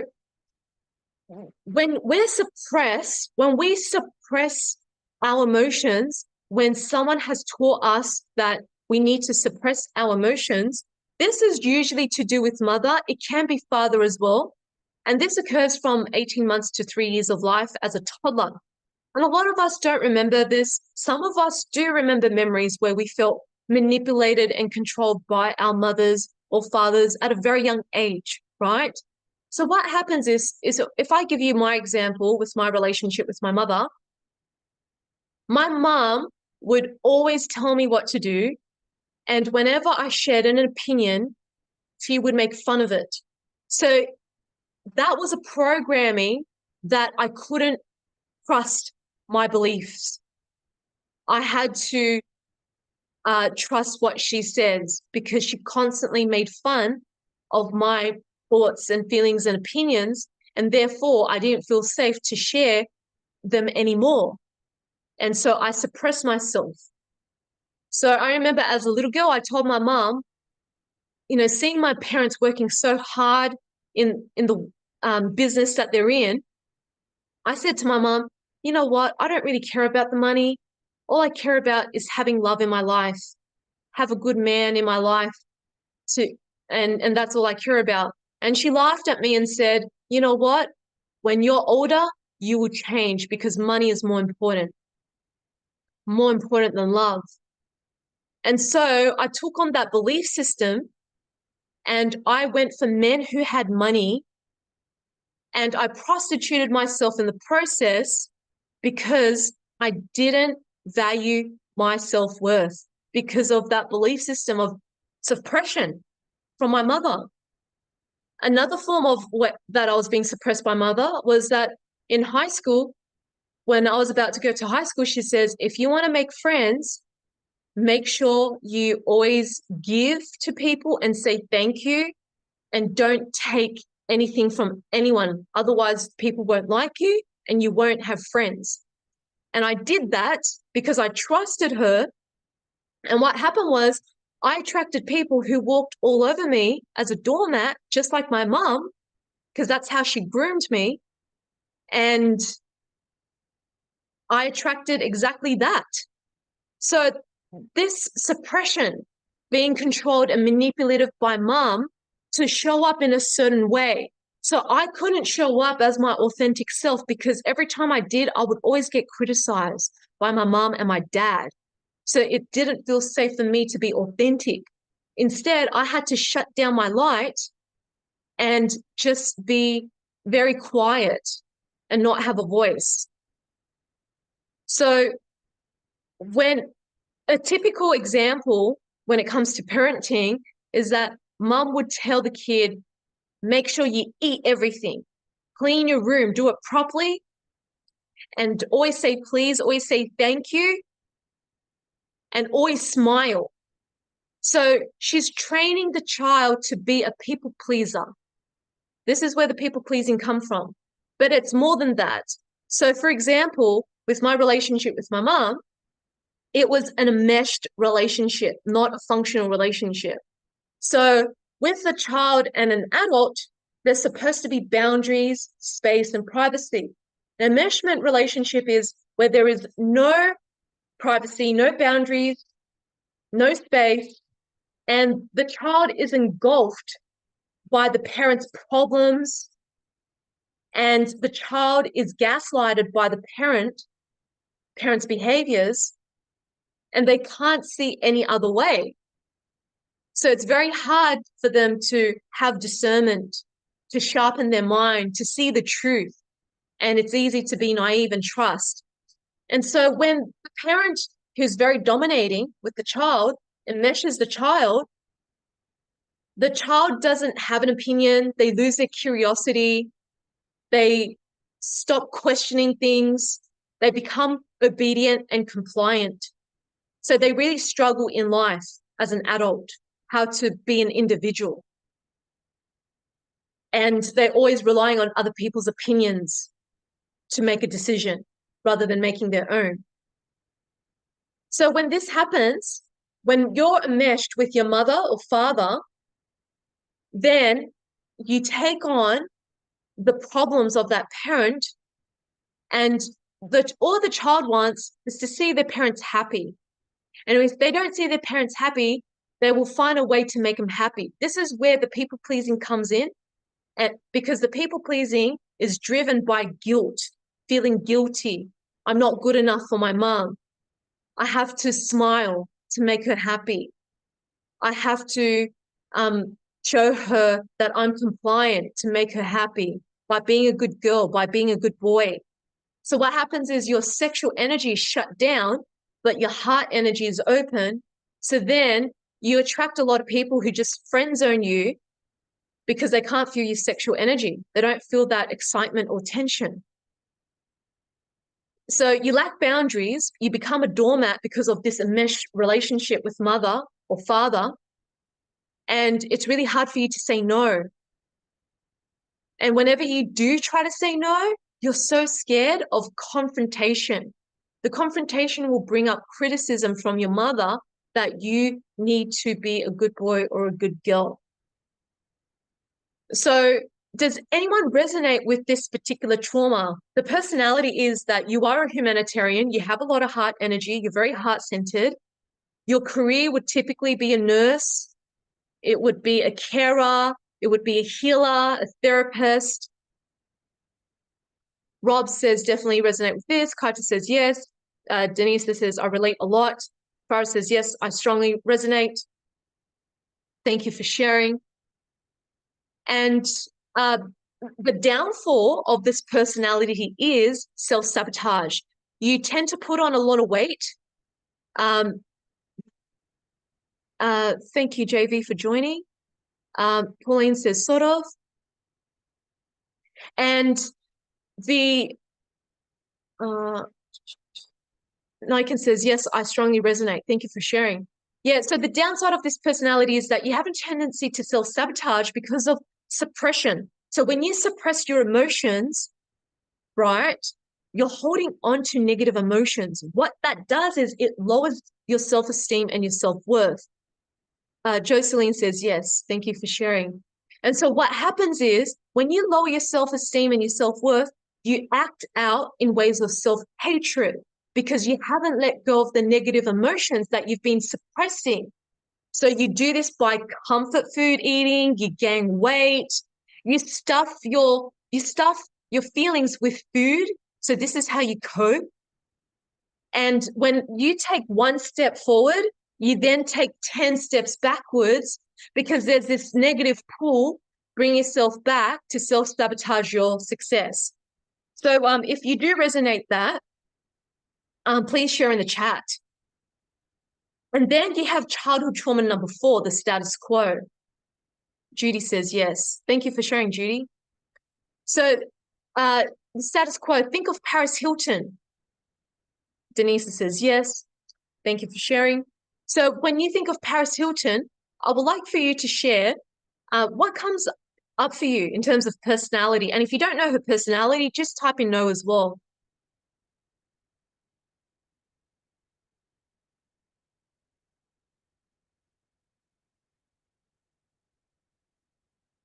when we suppress our emotions, when someone has taught us that we need to suppress our emotions, this is usually to do with mother. It can be father as well. And this occurs from 18 months to 3 years of life as a toddler. And a lot of us don't remember this. Some of us do remember memories where we felt manipulated and controlled by our mothers or fathers at a very young age, right? So what happens is if I give you my example with my relationship with my mother, my mom would always tell me what to do. And whenever I shared an opinion, she would make fun of it. So that was a programming that I couldn't trust my beliefs. I had to trust what she says because she constantly made fun of my thoughts and feelings and opinions. And therefore, I didn't feel safe to share them anymore. And so I suppressed myself. So I remember as a little girl, I told my mom, seeing my parents working so hard in the business that they're in, I said to my mom, you know what? I don't really care about the money. All I care about is having love in my life, have a good man in my life to, and that's all I care about. And she laughed at me and said, you know what? When you're older, you will change because money is more important than love. And so I took on that belief system and I went for men who had money and I prostituted myself in the process because I didn't value my self-worth because of that belief system of suppression from my mother. Another form of that I was being suppressed by mother was that in high school, when I was about to go to high school, she says, if you want to make friends, make sure you always give to people and say thank you and don't take anything from anyone. Otherwise, people won't like you and you won't have friends. And I did that because I trusted her. And what happened was I attracted people who walked all over me as a doormat, just like my mom, because that's how she groomed me. And I attracted exactly that. So this suppression, being controlled and manipulated by mom to show up in a certain way. So I couldn't show up as my authentic self because every time I did, I would always get criticized by my mom and my dad. So it didn't feel safe for me to be authentic. Instead, I had to shut down my light and just be very quiet and not have a voice. So when a typical example when it comes to parenting is that mom would tell the kid, make sure you eat everything, clean your room, do it properly, and always say please, always say thank you, and always smile. So she's training the child to be a people pleaser. This is where the people pleasing come from. But it's more than that. So for example, with my relationship with my mom, it was an enmeshed relationship, not a functional relationship. So with a child and an adult, there's supposed to be boundaries, space, and privacy. An enmeshment relationship is where there is no privacy, no boundaries, no space, and the child is engulfed by the parent's problems, and the child is gaslighted by the parent's behaviors, and they can't see any other way. So it's very hard for them to have discernment, to sharpen their mind, to see the truth. And it's easy to be naive and trust. And so when the parent who's very dominating with the child enmeshes the child doesn't have an opinion. They lose their curiosity. They stop questioning things. They become obedient and compliant. So they really struggle in life as an adult, how to be an individual. And they're always relying on other people's opinions to make a decision rather than making their own. So when this happens, when you're enmeshed with your mother or father, then you take on the problems of that parent, and all the child wants is to see their parents happy. And if they don't see their parents happy, they will find a way to make them happy. This is where the people pleasing comes in, and because the people pleasing is driven by guilt, feeling guilty. I'm not good enough for my mom. I have to smile. to make her happy. I have to show her that I'm compliant to make her happy by being a good girl, by being a good boy. So what happens is your sexual energy is shut down, but your heart energy is open. So then you attract a lot of people who just friend zone you because they can't feel your sexual energy. They don't feel that excitement or tension. So you lack boundaries, you become a doormat because of this enmeshed relationship with mother or father, and it's really hard for you to say no. And whenever you do try to say no, you're so scared of confrontation. The confrontation will bring up criticism from your mother that you need to be a good boy or a good girl. So does anyone resonate with this particular trauma? The personality is that you are a humanitarian, you have a lot of heart energy, you're very heart-centered. Your career would typically be a nurse, it would be a carer, it would be a healer, a therapist. Rob says definitely resonate with this. Kaita says yes. Denise says I relate a lot. Farah says yes, I strongly resonate. Thank you for sharing. And the downfall of this personality is self-sabotage. You tend to put on a lot of weight. Thank you, JV, for joining. Pauline says sort of. And the Niken says, yes, I strongly resonate. Thank you for sharing. Yeah, so the downside of this personality is that you have a tendency to self-sabotage because of suppression. So when you suppress your emotions, right, you're holding on to negative emotions. What that does is it lowers your self-esteem and your self-worth. Jocelyn says, yes, thank you for sharing. And so what happens is when you lower your self-esteem and your self-worth, you act out in ways of self-hatred because you haven't let go of the negative emotions that you've been suppressing. So you do this by comfort food eating, you gain weight, you stuff your feelings with food. So this is how you cope. And when you take one step forward, you then take 10 steps backwards because there's this negative pull, bring yourself back to self-sabotage your success. So if you do resonate that, please share in the chat. And then you have childhood trauma number 4, the status quo. Judy says yes. Thank you for sharing, Judy. So the status quo, think of Paris Hilton. Denise says yes. Thank you for sharing. So when you think of Paris Hilton, I would like for you to share what comes up for you in terms of personality. And if you don't know her personality, just type in no as well.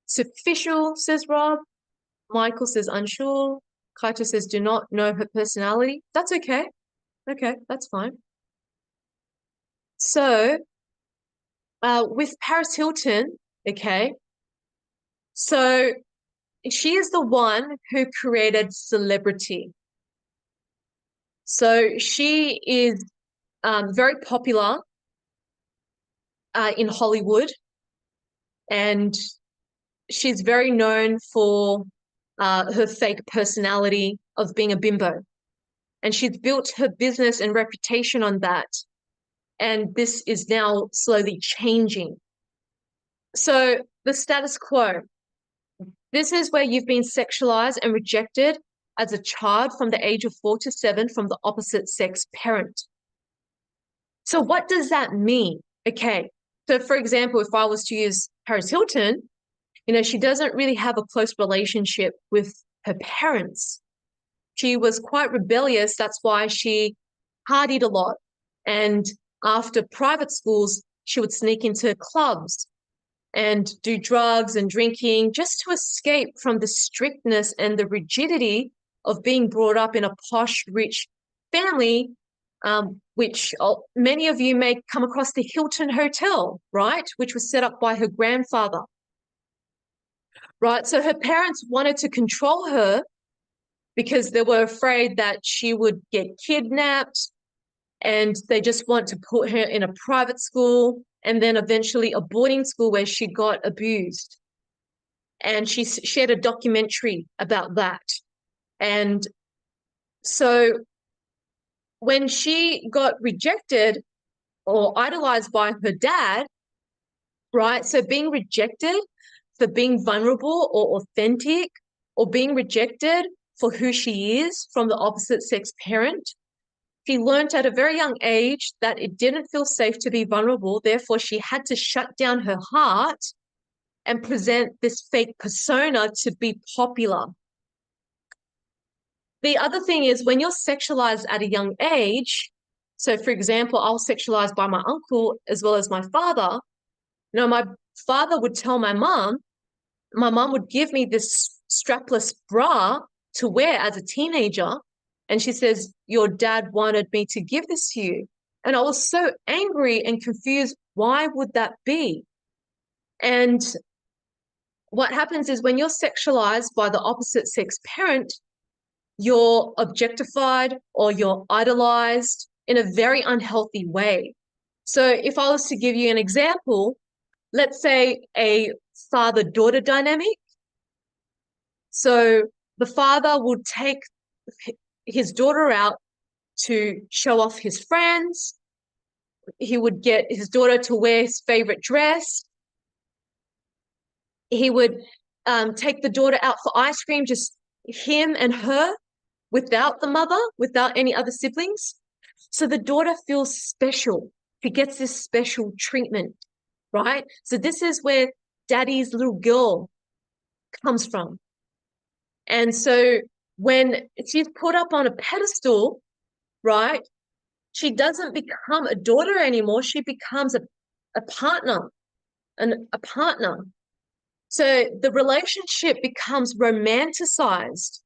Superficial, says Rob. Michael says unsure. Kaito says do not know her personality. That's okay. Okay, that's fine. So with Paris Hilton, okay, so she is the one who created celebrity. So she is very popular in Hollywood, and she's very known for her fake personality of being a bimbo. And she's built her business and reputation on that. And this is now slowly changing. So the status quo, this is where you've been sexualized and rejected as a child from the age of 4 to 7 from the opposite sex parent. So what does that mean? Okay, so for example, if I was to use Paris Hilton, you know, she doesn't really have a close relationship with her parents. She was quite rebellious. That's why she partied a lot. And after private schools, she would sneak into clubs and do drugs and drinking just to escape from the strictness and the rigidity of being brought up in a posh, rich family, which many of you may come across the Hilton Hotel, right, which was set up by her grandfather. Right, so her parents wanted to control her because they were afraid that she would get kidnapped and they just want to put her in a private school and then eventually a boarding school where she got abused. And she shared a documentary about that. And so when she got rejected or idolized by her dad, right? So being rejected for being vulnerable or authentic, or being rejected for who she is from the opposite sex parent, she learned at a very young age that it didn't feel safe to be vulnerable. Therefore, she had to shut down her heart and present this fake persona to be popular. The other thing is when you're sexualized at a young age, so for example, I was sexualized by my uncle as well as my father. You know, my father would tell my mom would give me this strapless bra to wear as a teenager. And she says, your dad wanted me to give this to you. And I was so angry and confused. Why would that be? And what happens is when you're sexualized by the opposite sex parent, you're objectified or you're idolized in a very unhealthy way. So if I was to give you an example, let's say a father-daughter dynamic. So the father would take his daughter out to show off his friends. He would get his daughter to wear his favorite dress. He would take the daughter out for ice cream, just him and her, without the mother, without any other siblings. So the daughter feels special. She gets this special treatment, right? So this is where daddy's little girl comes from. And so when she's put up on a pedestal, right, she doesn't become a daughter anymore. She becomes a partner, a partner. So the relationship becomes romanticized,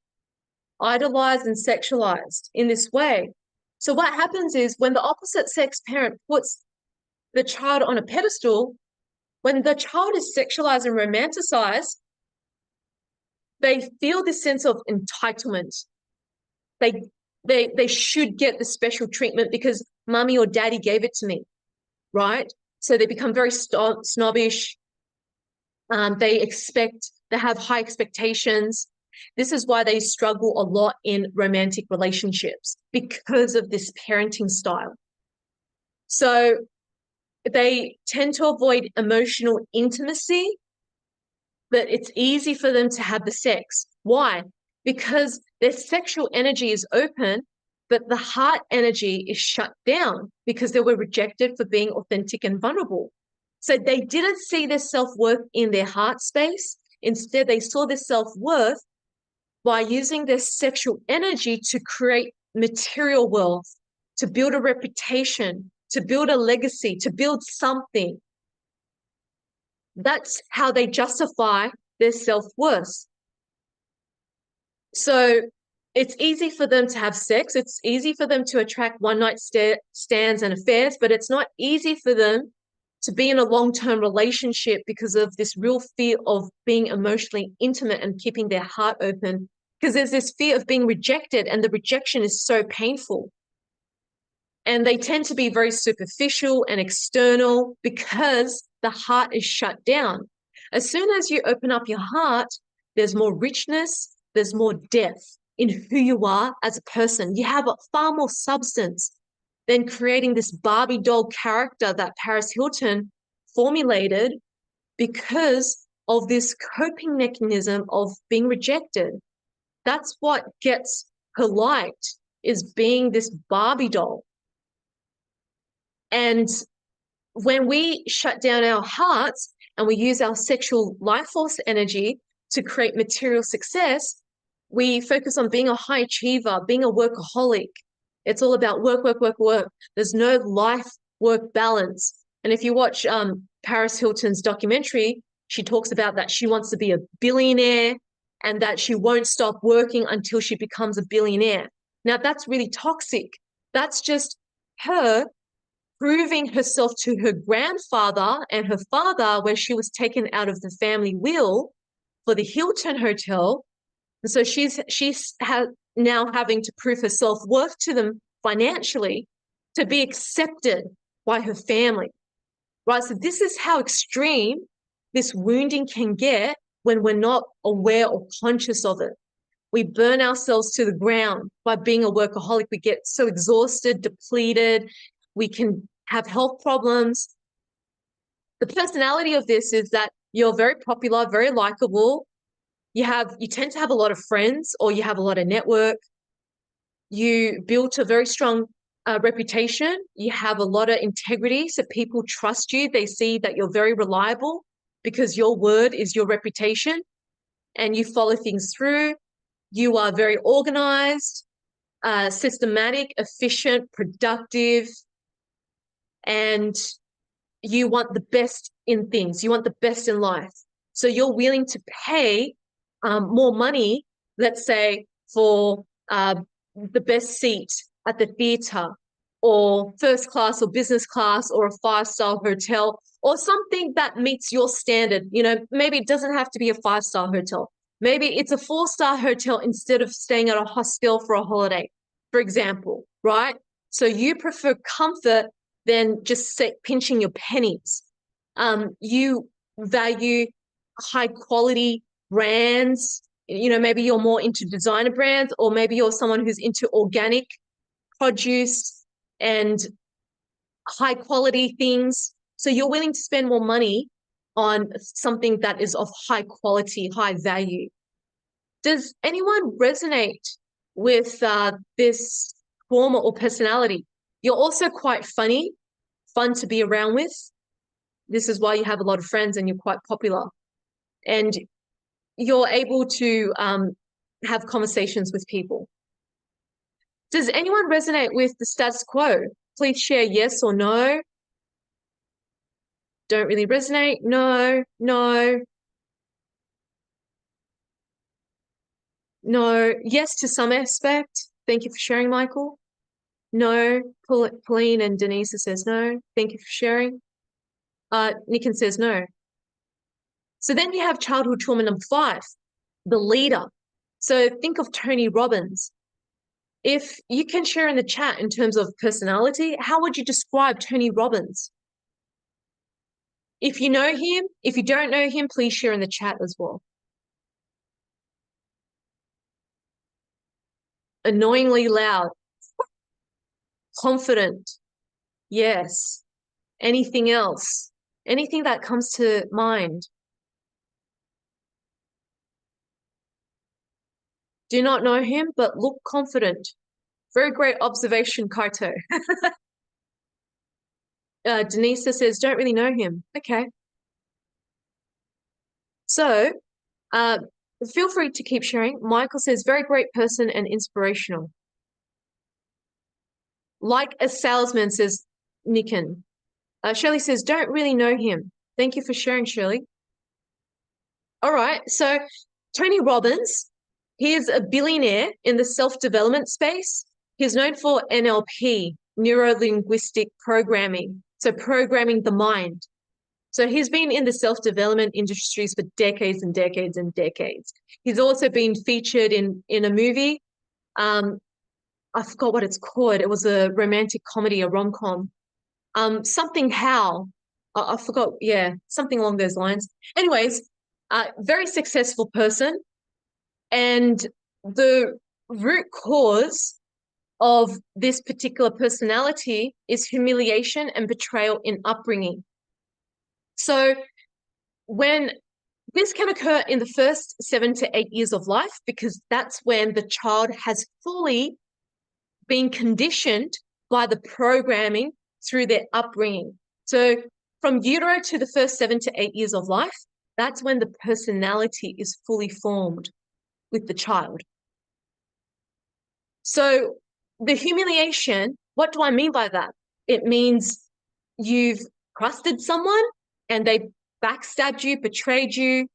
idolized, and sexualized in this way. So what happens is when the opposite sex parent puts the child on a pedestal, when the child is sexualized and romanticized, they feel this sense of entitlement. They should get the special treatment because mommy or daddy gave it to me, right? So they become very snobbish. They have high expectations. This is why they struggle a lot in romantic relationships because of this parenting style. So they tend to avoid emotional intimacy, but it's easy for them to have the sex. Why? Because their sexual energy is open, but the heart energy is shut down because they were rejected for being authentic and vulnerable. So they didn't see their self-worth in their heart space. Instead, they saw their self-worth by using their sexual energy to create material wealth, to build a reputation, to build a legacy, to build something. That's how they justify their self-worth. So it's easy for them to have sex. It's easy for them to attract one-night stands and affairs, but it's not easy for them to be in a long-term relationship because of this real fear of being emotionally intimate and keeping their heart open, because there's this fear of being rejected, and the rejection is so painful. And they tend to be very superficial and external because the heart is shut down. As soon as you open up your heart, there's more richness, there's more depth in who you are as a person. You have far more substance than creating this Barbie doll character that Paris Hilton formulated because of this coping mechanism of being rejected. That's what gets her liked, is being this Barbie doll. And when we shut down our hearts and we use our sexual life force energy to create material success, we focus on being a high achiever, being a workaholic. It's all about work, work, work, work. There's no life-work balance. And if you watch Paris Hilton's documentary, she talks about that she wants to be a billionaire and that she won't stop working until she becomes a billionaire. Now, that's really toxic. That's just her proving herself to her grandfather and her father, where she was taken out of the family will for the Hilton Hotel. And so she's now having to prove her self-worth to them financially. to be accepted by her family, right? So this is how extreme this wounding can get when we're not aware or conscious of it. We burn ourselves to the ground by being a workaholic. We get so exhausted, depleted. We can have health problems. The personality of this is that you're very popular, very likable. You tend to have a lot of friends, or you have a lot of network. You built a very strong reputation. You have a lot of integrity, so people trust you. They see that you're very reliable because your word is your reputation, and you follow things through. You are very organized, systematic, efficient, productive, and you want the best in things. You want the best in life. So you're willing to pay more money, let's say, for the best seat at the theater, or first class or business class, or a 5-star hotel, or something that meets your standard. You know, maybe it doesn't have to be a 5-star hotel. Maybe it's a 4-star hotel instead of staying at a hostel for a holiday, for example, right? So you prefer comfort than just pinching your pennies. You value high quality brands. You know, maybe you're more into designer brands, or maybe you're someone who's into organic produce and high quality things. So you're willing to spend more money on something that is of high quality, high value. Does anyone resonate with this form or personality? You're also quite funny, fun to be around with. This is why you have a lot of friends and you're quite popular. And you're able to have conversations with people. Does anyone resonate with the status quo? Please share yes or no. Don't really resonate. No, no, no. Yes to some aspect. Thank you for sharing, Michael. No. Pauline and Denise says no. Thank you for sharing. Nikin says no. So then you have childhood trauma number 5, the leader. So think of Tony Robbins. If you can share in the chat in terms of personality, how would you describe Tony Robbins? If you know him, if you don't know him, please share in the chat as well. Annoyingly loud. Confident. Yes. Anything else? Anything that comes to mind? Do not know him, but look confident. Very great observation, Kaito. Denise says, don't really know him. Okay. So feel free to keep sharing. Michael says, very great person and inspirational. Like a salesman, says Nikin. Shirley says, don't really know him. Thank you for sharing, Shirley. All right. So Tony Robbins, he is a billionaire in the self-development space. He's known for NLP, neuro-linguistic programming. So programming the mind. So he's been in the self-development industries for decades and decades and decades. He's also been featured in a movie. I forgot what it's called. It was a romantic comedy, a rom-com. Something How. I forgot. Yeah, something along those lines. Anyways, very successful person. And the root cause of this particular personality is humiliation and betrayal in upbringing. So when this can occur in the first 7 to 8 years of life, because that's when the child has fully been conditioned by the programming through their upbringing. So from utero to the first 7 to 8 years of life, that's when the personality is fully formed with the child. So the humiliation, what do I mean by that? It means you've trusted someone and they backstabbed you, betrayed you.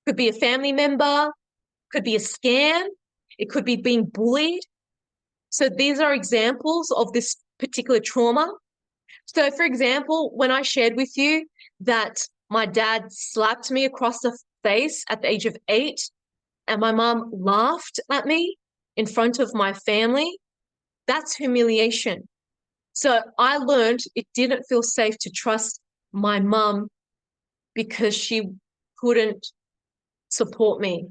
Could be a family member, could be a scam, it could be being bullied. So these are examples of this particular trauma. So for example, when I shared with you that my dad slapped me across the face at the age of 8 and my mom laughed at me in front of my family, that's humiliation. So I learned it didn't feel safe to trust my mum because she couldn't support me.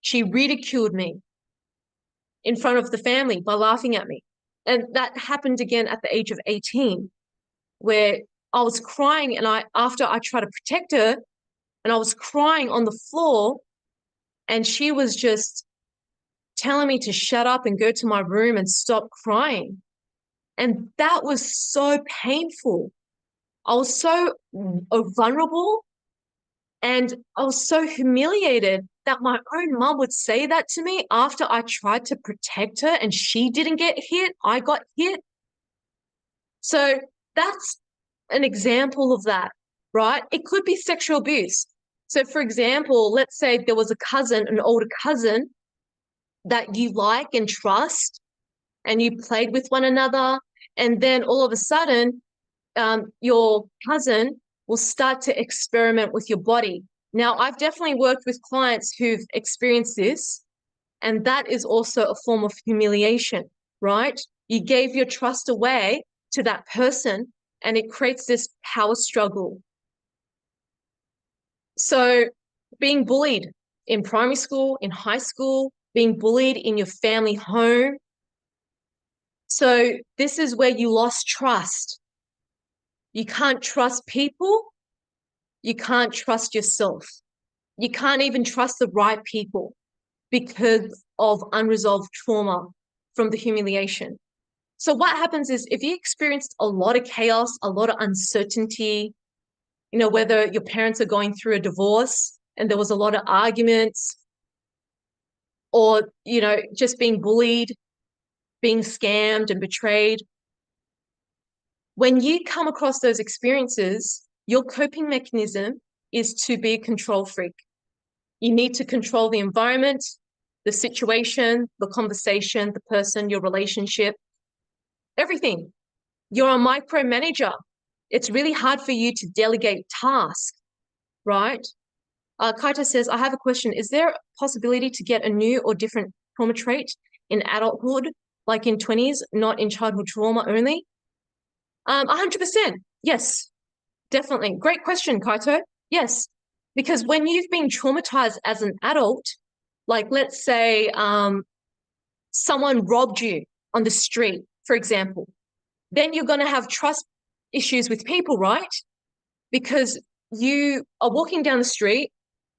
She ridiculed me in front of the family by laughing at me. And that happened again at the age of 18, where I was crying and after I tried to protect her and I was crying on the floor and she was just telling me to shut up and go to my room and stop crying. And that was so painful. I was so vulnerable and I was so humiliated that my own mum would say that to me after I tried to protect her and she didn't get hit, I got hit. So that's an example of that, right? It could be sexual abuse. So for example, let's say there was a cousin, an older cousin that you like and trust, and you played with one another, and then all of a sudden, your cousin will start to experiment with your body. Now, I've definitely worked with clients who've experienced this, and that is also a form of humiliation, right? You gave your trust away to that person, and it creates this power struggle. So being bullied in primary school, in high school, being bullied in your family home. So this is where you lost trust. You can't trust people. You can't trust yourself. You can't even trust the right people because of unresolved trauma from the humiliation. So what happens is if you experienced a lot of chaos, a lot of uncertainty, whether your parents are going through a divorce and there was a lot of arguments, or, just being bullied, being scammed and betrayed. When you come across those experiences, your coping mechanism is to be a control freak. You need to control the environment, the situation, the conversation, the person, your relationship, everything. You're a micromanager. It's really hard for you to delegate tasks, right? Kaito says, I have a question. Is there a possibility to get a new or different trauma trait in adulthood, like in 20s, not in childhood trauma only? 100%. Yes, definitely. Great question, Kaito. Yes, because when you've been traumatized as an adult, like let's say someone robbed you on the street, for example, then you're going to have trust issues with people, right? Because you are walking down the street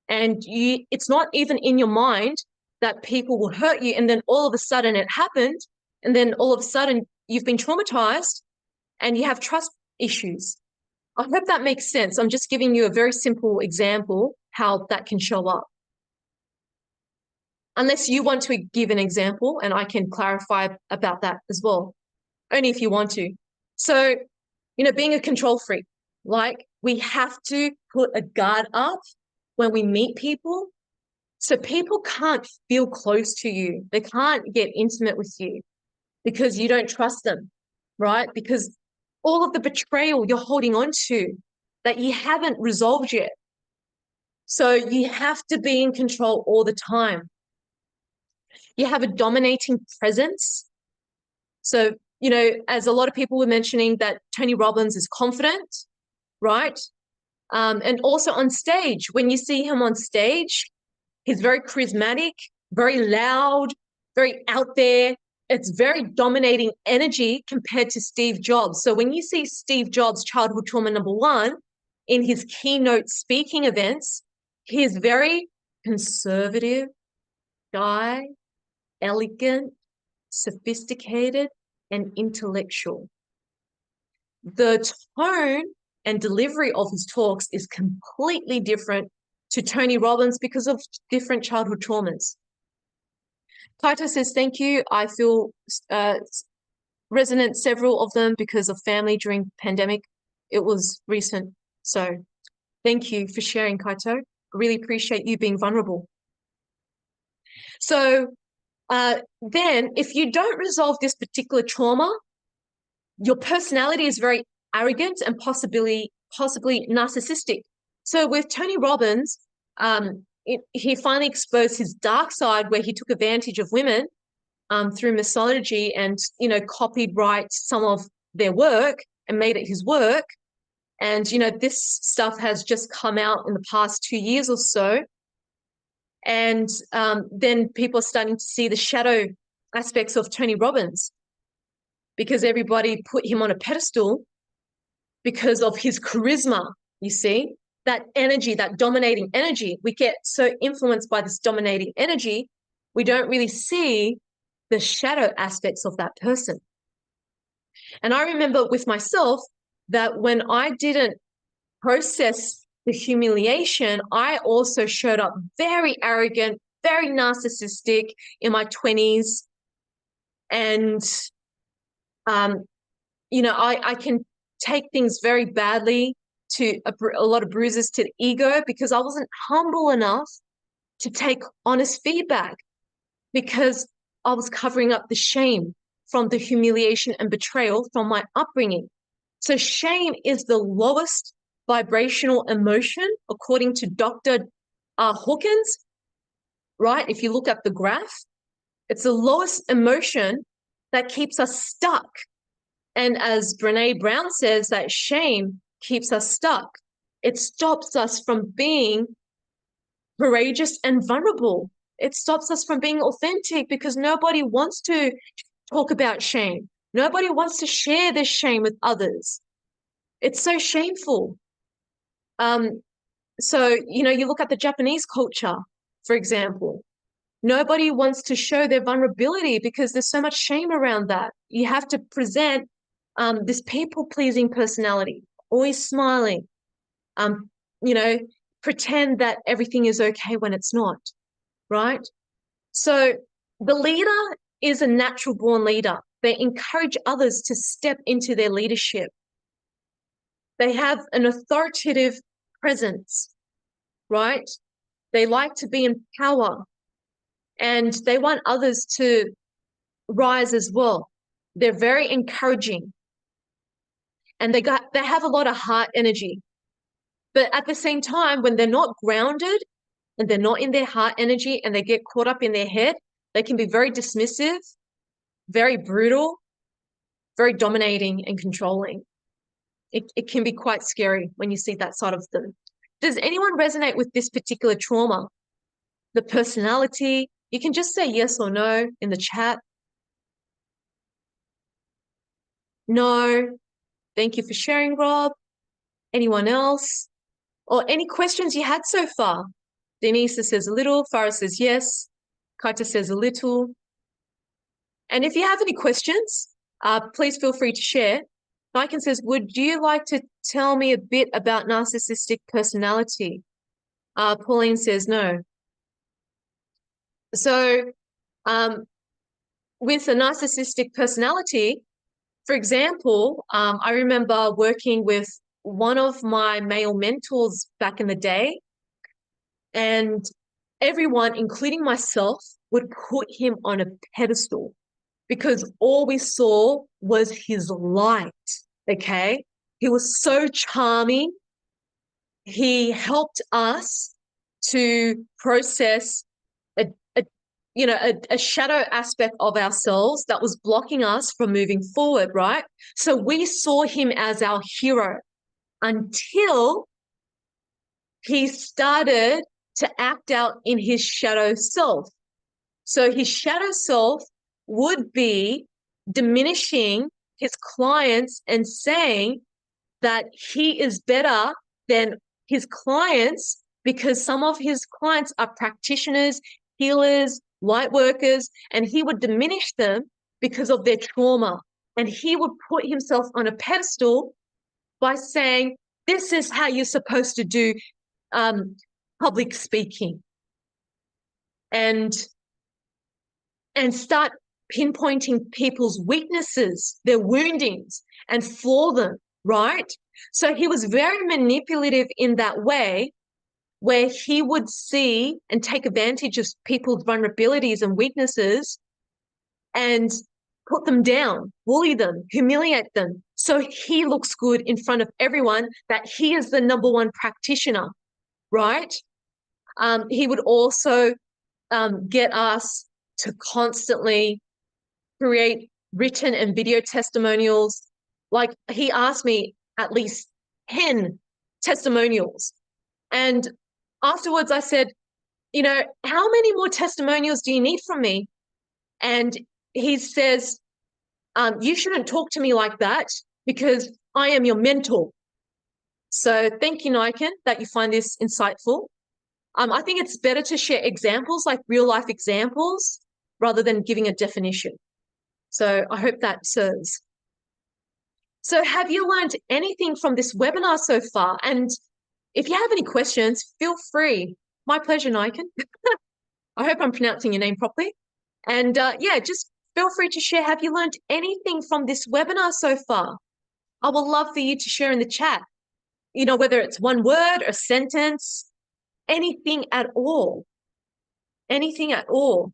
and it's not even in your mind that people will hurt you. And then all of a sudden it happened. And then all of a sudden you've been traumatized and you have trust issues. I hope that makes sense. I'm just giving you a very simple example how that can show up. Unless you want to give an example and I can clarify about that as well, only if you want to. So, being a control freak, like we have to put a guard up when we meet people. So people can't feel close to you. They can't get intimate with you because you don't trust them, right? Because all of the betrayal you're holding on to that you haven't resolved yet. So you have to be in control all the time. You have a dominating presence. So, as a lot of people were mentioning that Tony Robbins is confident, right? And also on stage, when you see him on stage, he's very charismatic, very loud, very out there. It's very dominating energy compared to Steve Jobs. So when you see Steve Jobs' childhood trauma #1 in his keynote speaking events, he is very conservative, shy, elegant, sophisticated, and intellectual. The tone and delivery of his talks is completely different to Tony Robbins because of different childhood traumas. Kaito says, thank you. I feel resonant several of them because of family during pandemic. It was recent. So thank you for sharing, Kaito. I really appreciate you being vulnerable. So then if you don't resolve this particular trauma, your personality is very arrogant and possibly narcissistic. So with Tony Robbins, he finally exposed his dark side where he took advantage of women through misogyny and, copied some of their work and made it his work. And, you know, this stuff has just come out in the past 2 years or so. And then people are starting to see the shadow aspects of Tony Robbins, because everybody put him on a pedestal because of his charisma, you see, that energy, that dominating energy. We get so influenced by this dominating energy, we don't really see the shadow aspects of that person. And I remember with myself that when I didn't process the humiliation, I also showed up very arrogant, very narcissistic in my 20s. And, you know, I can take things very badly, to a lot of bruises to the ego, because I wasn't humble enough to take honest feedback, because I was covering up the shame from the humiliation and betrayal from my upbringing. So shame is the lowest vibrational emotion, according to Dr. Hawkins, right? If you look at the graph, it's the lowest emotion that keeps us stuck. And as Brene Brown says, that shame keeps us stuck. It stops us from being courageous and vulnerable. It stops us from being authentic, because nobody wants to talk about shame. Nobody wants to share their shame with others. It's so shameful. So, you know, you look at the Japanese culture, for example. Nobody wants to show their vulnerability because there's so much shame around that. You have to present this people-pleasing personality, always smiling, you know, pretend that everything is okay when it's not, right? So the leader is a natural-born leader. They encourage others to step into their leadership. They have an authoritative presence, right? They like to be in power, and they want others to rise as well. They're very encouraging, and they have a lot of heart energy. But at the same time, when they're not grounded and they're not in their heart energy and they get caught up in their head, they can be very dismissive, very brutal, very dominating and controlling. It can be quite scary when you see that side of them. Does anyone resonate with this particular trauma? The personality? You can just say yes or no in the chat. No. Thank you for sharing, Rob. Anyone else? Or any questions you had so far? Denise says a little. Farah says yes. Kaita says a little. And if you have any questions, please feel free to share. Niken says, would you like to tell me a bit about narcissistic personality? Pauline says no. So with a narcissistic personality, for example, I remember working with one of my male mentors back in the day, and everyone, including myself, would put him on a pedestal because all we saw was his light, okay? He was so charming. He helped us to process a shadow aspect of ourselves that was blocking us from moving forward, right? So we saw him as our hero until he started to act out in his shadow self. So his shadow self would be diminishing his clients and saying that he is better than his clients because some of his clients are practitioners, healers, light workers, and he would diminish them because of their trauma. And he would put himself on a pedestal by saying, this is how you're supposed to do public speaking. And start pinpointing people's weaknesses, their woundings, and floor them, right? So he was very manipulative in that way, where he would see and take advantage of people's vulnerabilities and weaknesses and put them down, bully them, humiliate them. So he looks good in front of everyone that he is the number one practitioner, right? He would also get us to constantly create written and video testimonials Like he asked me at least 10 testimonials. And afterwards I said, how many more testimonials do you need from me? And he says, you shouldn't talk to me like that because I am your mentor. So thank you, Niken, that you find this insightful. I think it's better to share examples, like real life examples, rather than giving a definition. So I hope that serves. So have you learned anything from this webinar so far? And if you have any questions, feel free. My pleasure, Niken. I hope I'm pronouncing your name properly. And yeah, just feel free to share. Have you learned anything from this webinar so far? I would love for you to share in the chat, whether it's one word, a sentence, anything at all. Anything at all.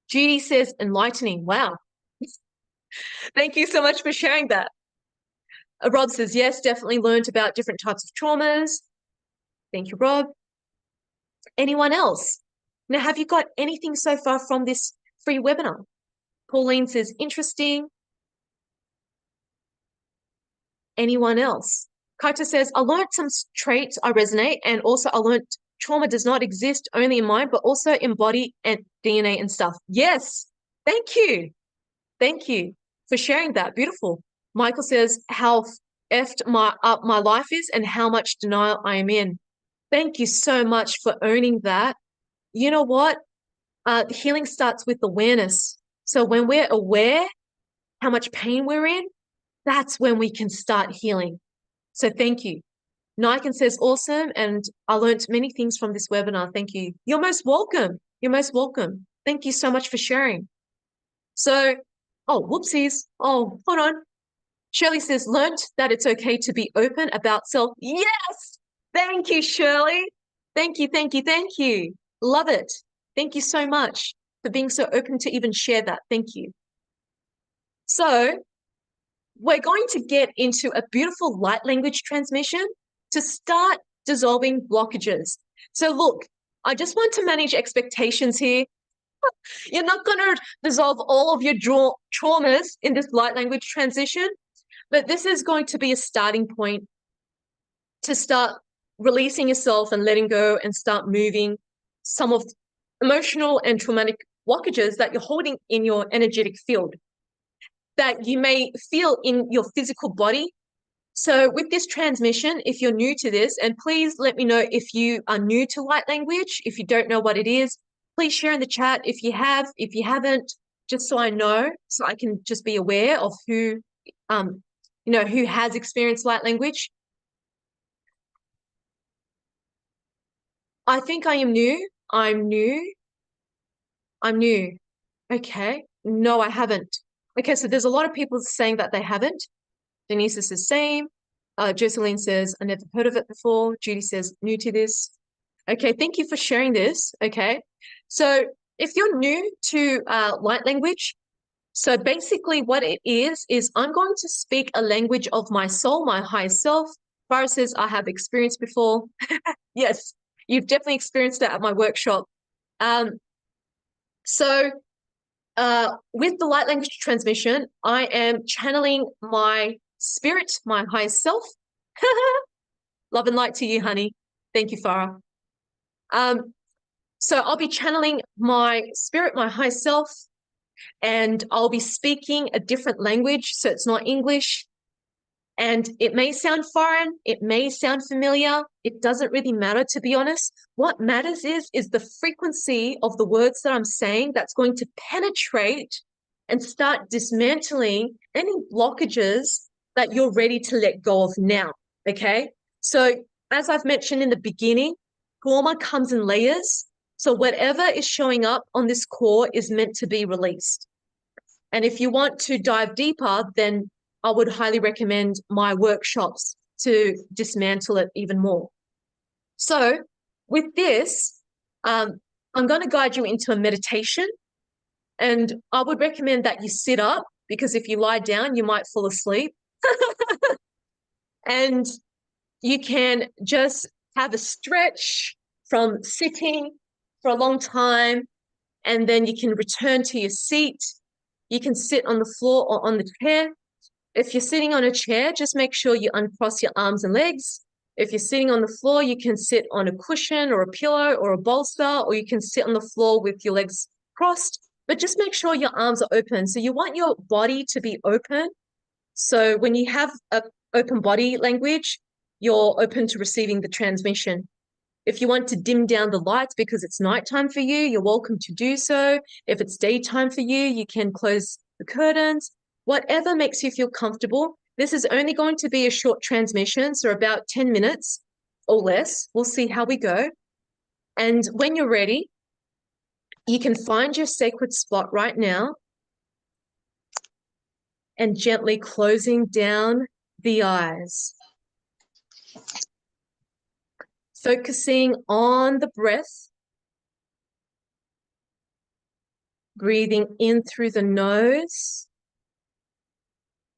Judy says enlightening. Wow. Thank you so much for sharing that. Rob says, yes, definitely learned about different types of traumas. Thank you, Rob. Anyone else? Now, have you got anything so far from this free webinar? Pauline says, interesting. Anyone else? Kaita says, I learned some traits I resonate, and also I learned trauma does not exist only in mind, but also in body and DNA and stuff. Yes, thank you. Thank you for sharing that. Beautiful. Michael says, how effed up my life is and how much denial I am in. Thank you so much for owning that. You know what? Healing starts with awareness. So when we're aware how much pain we're in, that's when we can start healing. So thank you. Niken says, awesome. And I learned many things from this webinar. Thank you. You're most welcome. You're most welcome. Thank you so much for sharing. So, oh, whoopsies. Oh, hold on. Shirley says, learned that it's okay to be open about self. Yes. Thank you, Shirley. Thank you, thank you, thank you. Love it. Thank you so much for being so open to even share that. Thank you. So we're going to get into a beautiful light language transmission to start dissolving blockages. So look, I just want to manage expectations here. You're not going to dissolve all of your traumas in this light language transition, but this is going to be a starting point to start releasing yourself and letting go and start moving some of emotional and traumatic blockages that you're holding in your energetic field that you may feel in your physical body. So with this transmission, if you're new to this, and please let me know if you are new to light language, if you don't know what it is, please share in the chat if you have, if you haven't, just so I know, so I can just be aware of who, who has experienced light language. I think I am new. I'm new. Okay. No, I haven't. Okay, so there's a lot of people saying that they haven't. Denise is the same. Jocelyn says, I never heard of it before. Judy says, new to this. Okay, thank you for sharing this. Okay, so if you're new to light language, so basically what it is I'm going to speak a language of my soul, my higher self. Farah says, I have experienced before. Yes, you've definitely experienced that at my workshop. So with the light language transmission, I am channeling my spirit, my higher self. Love and light to you, honey. Thank you, Farah. So I'll be channeling my spirit, my higher self, and I'll be speaking a different language, so it's not English. And it may sound foreign, it may sound familiar, it doesn't really matter, to be honest. What matters is the frequency of the words that I'm saying that's going to penetrate and start dismantling any blockages that you're ready to let go of now, okay? So as I've mentioned in the beginning, trauma comes in layers. So whatever is showing up on this core is meant to be released. And if you want to dive deeper, then I would highly recommend my workshops to dismantle it even more. So with this, I'm going to guide you into a meditation. And I would recommend that you sit up, because if you lie down, you might fall asleep. And you can just have a stretch from sitting for a long time, and then you can return to your seat. You can sit on the floor or on the chair. If you're sitting on a chair, just make sure you uncross your arms and legs. If you're sitting on the floor, you can sit on a cushion or a pillow or a bolster, or you can sit on the floor with your legs crossed, but just make sure your arms are open. So you want your body to be open. So when you have an open body language, you're open to receiving the transmission. If you want to dim down the lights because it's nighttime for you, you're welcome to do so. If it's daytime for you, you can close the curtains. Whatever makes you feel comfortable. This is only going to be a short transmission, so about 10 minutes or less. We'll see how we go. And when you're ready, you can find your sacred spot right now and gently closing down the eyes. Focusing on the breath, breathing in through the nose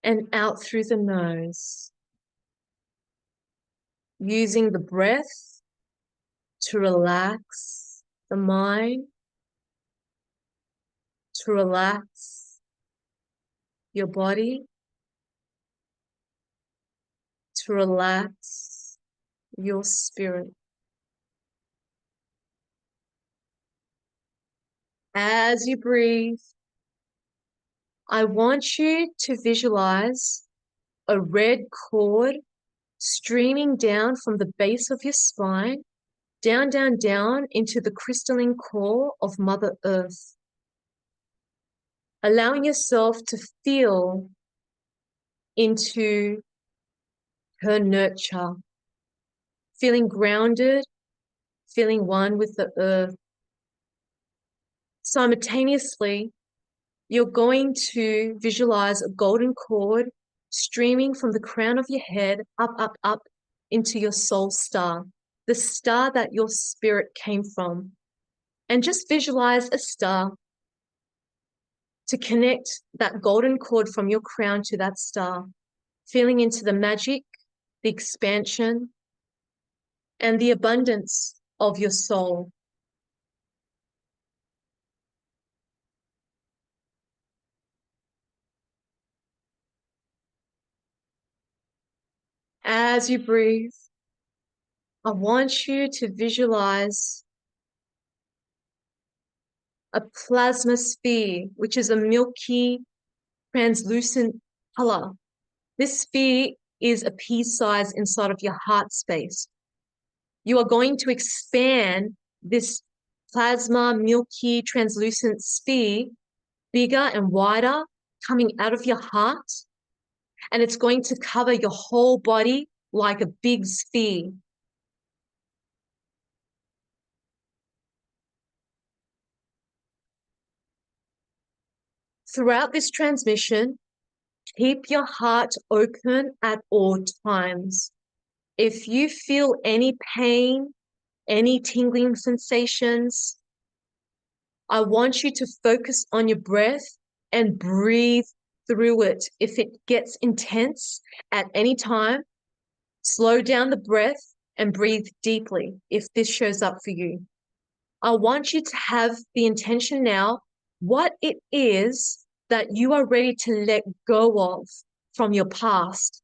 and out through the nose. Using the breath to relax the mind, to relax your body, to relax your spirit. As you breathe, I want you to visualize a red cord streaming down from the base of your spine, down, down, down into the crystalline core of Mother Earth. Allowing yourself to feel into her nurture, feeling grounded, feeling one with the earth. Simultaneously, you're going to visualize a golden cord streaming from the crown of your head up, up, up into your soul star, the star that your spirit came from. And just visualize a star to connect that golden cord from your crown to that star, feeling into the magic, the expansion, and the abundance of your soul. As you breathe, I want you to visualize a plasma sphere, which is a milky, translucent color. This sphere is a pea size inside of your heart space. You are going to expand this plasma, milky, translucent sphere bigger and wider, coming out of your heart, and it's going to cover your whole body like a big sphere. Throughout this transmission, keep your heart open at all times. If you feel any pain, any tingling sensations, I want you to focus on your breath and breathe through it. If it gets intense at any time, slow down the breath and breathe deeply if this shows up for you. I want you to have the intention now, what it is that you are ready to let go of from your past.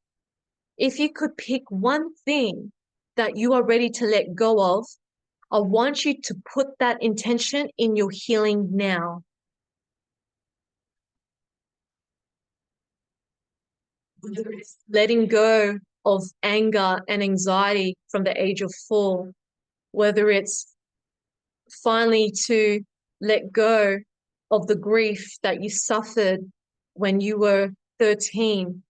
If you could pick one thing that you are ready to let go of, I want you to put that intention in your healing now. Whether it's letting go of anger and anxiety from the age of 4, whether it's finally to let go of the grief that you suffered when you were 13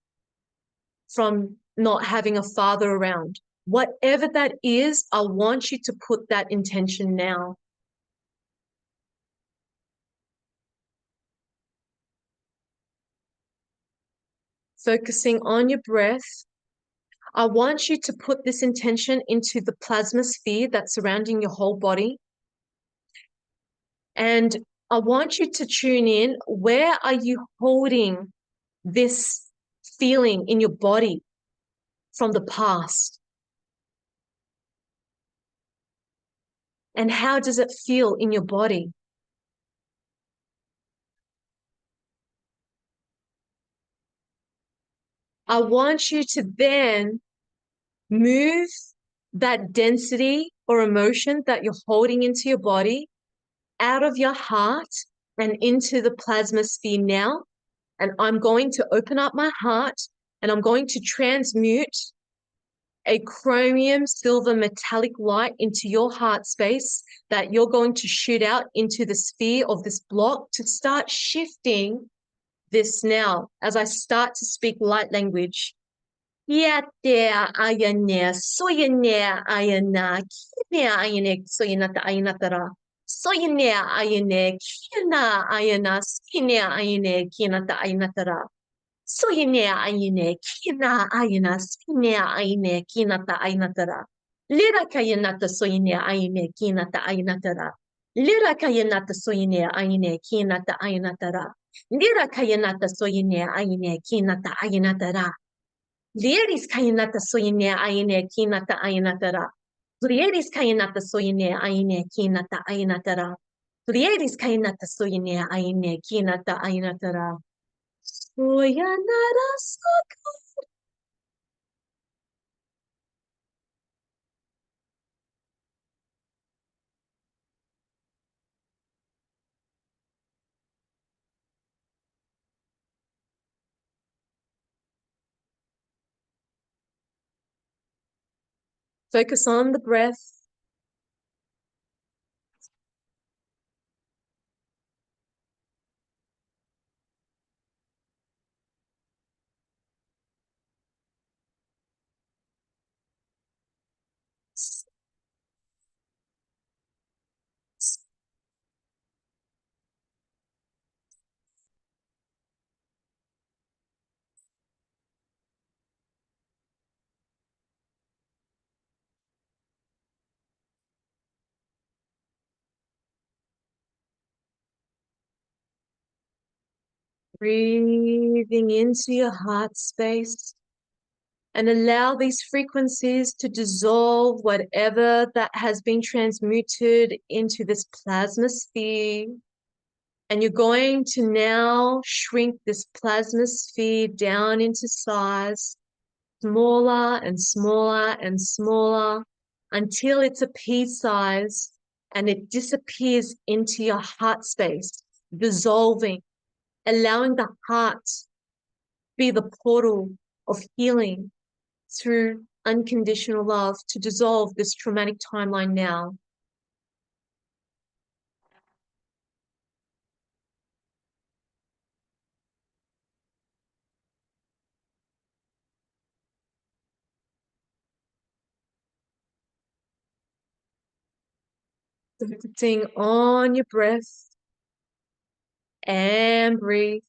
from not having a father around. Whatever that is, I want you to put that intention now. Focusing on your breath, I want you to put this intention into the plasma sphere that's surrounding your whole body. And I want you to tune in. Where are you holding this feeling in your body from the past? And how does it feel in your body? I want you to then move that density or emotion that you're holding into your body out of your heart and into the plasma sphere now. And I'm going to open up my heart and I'm going to transmute a chromium silver metallic light into your heart space that you're going to shoot out into the sphere of this block to start shifting this now as I start to speak light language. Yatea ayane soyane ayana kine ayane soyanata ayanatara soyane ayane kina ayana skine ayane kinata ayanatara soyane ayane kina ayana skine ayane kinata ayanatara lira kayanata soyane ayane kinata ayanatara lira kayanata soyane ayane kinata ayanatara lira kayanata soyane ayane kinata ayanatara Lieris kainata soyine aine kinata ainatara. Lieris kainata soyine aine kinata ainatara. Lieris kainata soyine aine kinata ainatara. Soyanara soko. Focus on the breath. Breathing into your heart space and allow these frequencies to dissolve whatever that has been transmuted into this plasma sphere. And you're going to now shrink this plasma sphere down into size, smaller and smaller and smaller, until it's a pea size and it disappears into your heart space, dissolving, allowing the heart be the portal of healing through unconditional love to dissolve this traumatic timeline now. Focusing on your breath and breathe.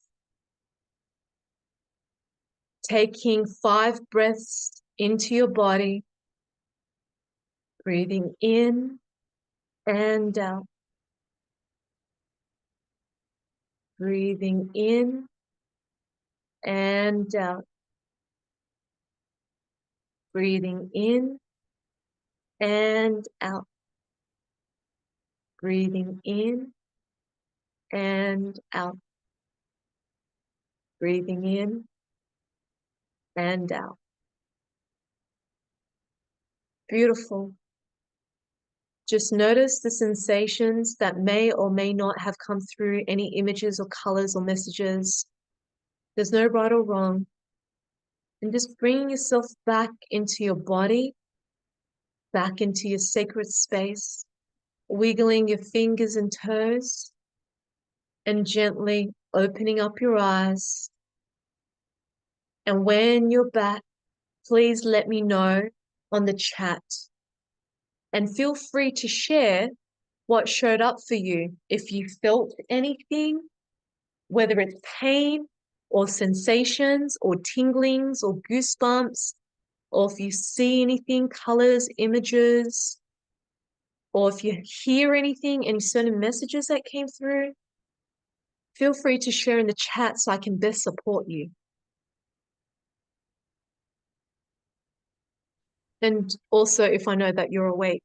Taking 5 breaths into your body, breathing in and out, breathing in and out, breathing in and out, breathing in and out, breathing in and out. Beautiful. Just notice the sensations that may or may not have come through any images or colors or messages. There's no right or wrong. And just bringing yourself back into your body, back into your sacred space, wiggling your fingers and toes, and gently opening up your eyes. And when you're back, please let me know on the chat. And feel free to share what showed up for you. If you felt anything, whether it's pain or sensations or tinglings or goosebumps, or if you see anything, colors, images, or if you hear anything, any certain messages that came through, feel free to share in the chat so I can best support you. And also if I know that you're awake.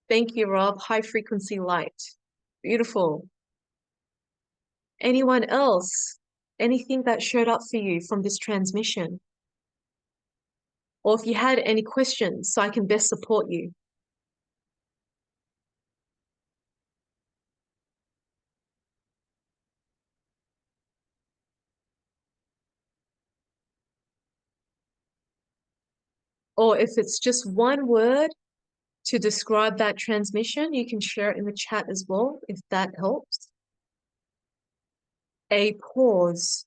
Thank you, Rob. High frequency light. Beautiful. Anyone else? Anything that showed up for you from this transmission? Or if you had any questions so I can best support you. Or if it's just one word to describe that transmission, you can share it in the chat as well, if that helps. A pause.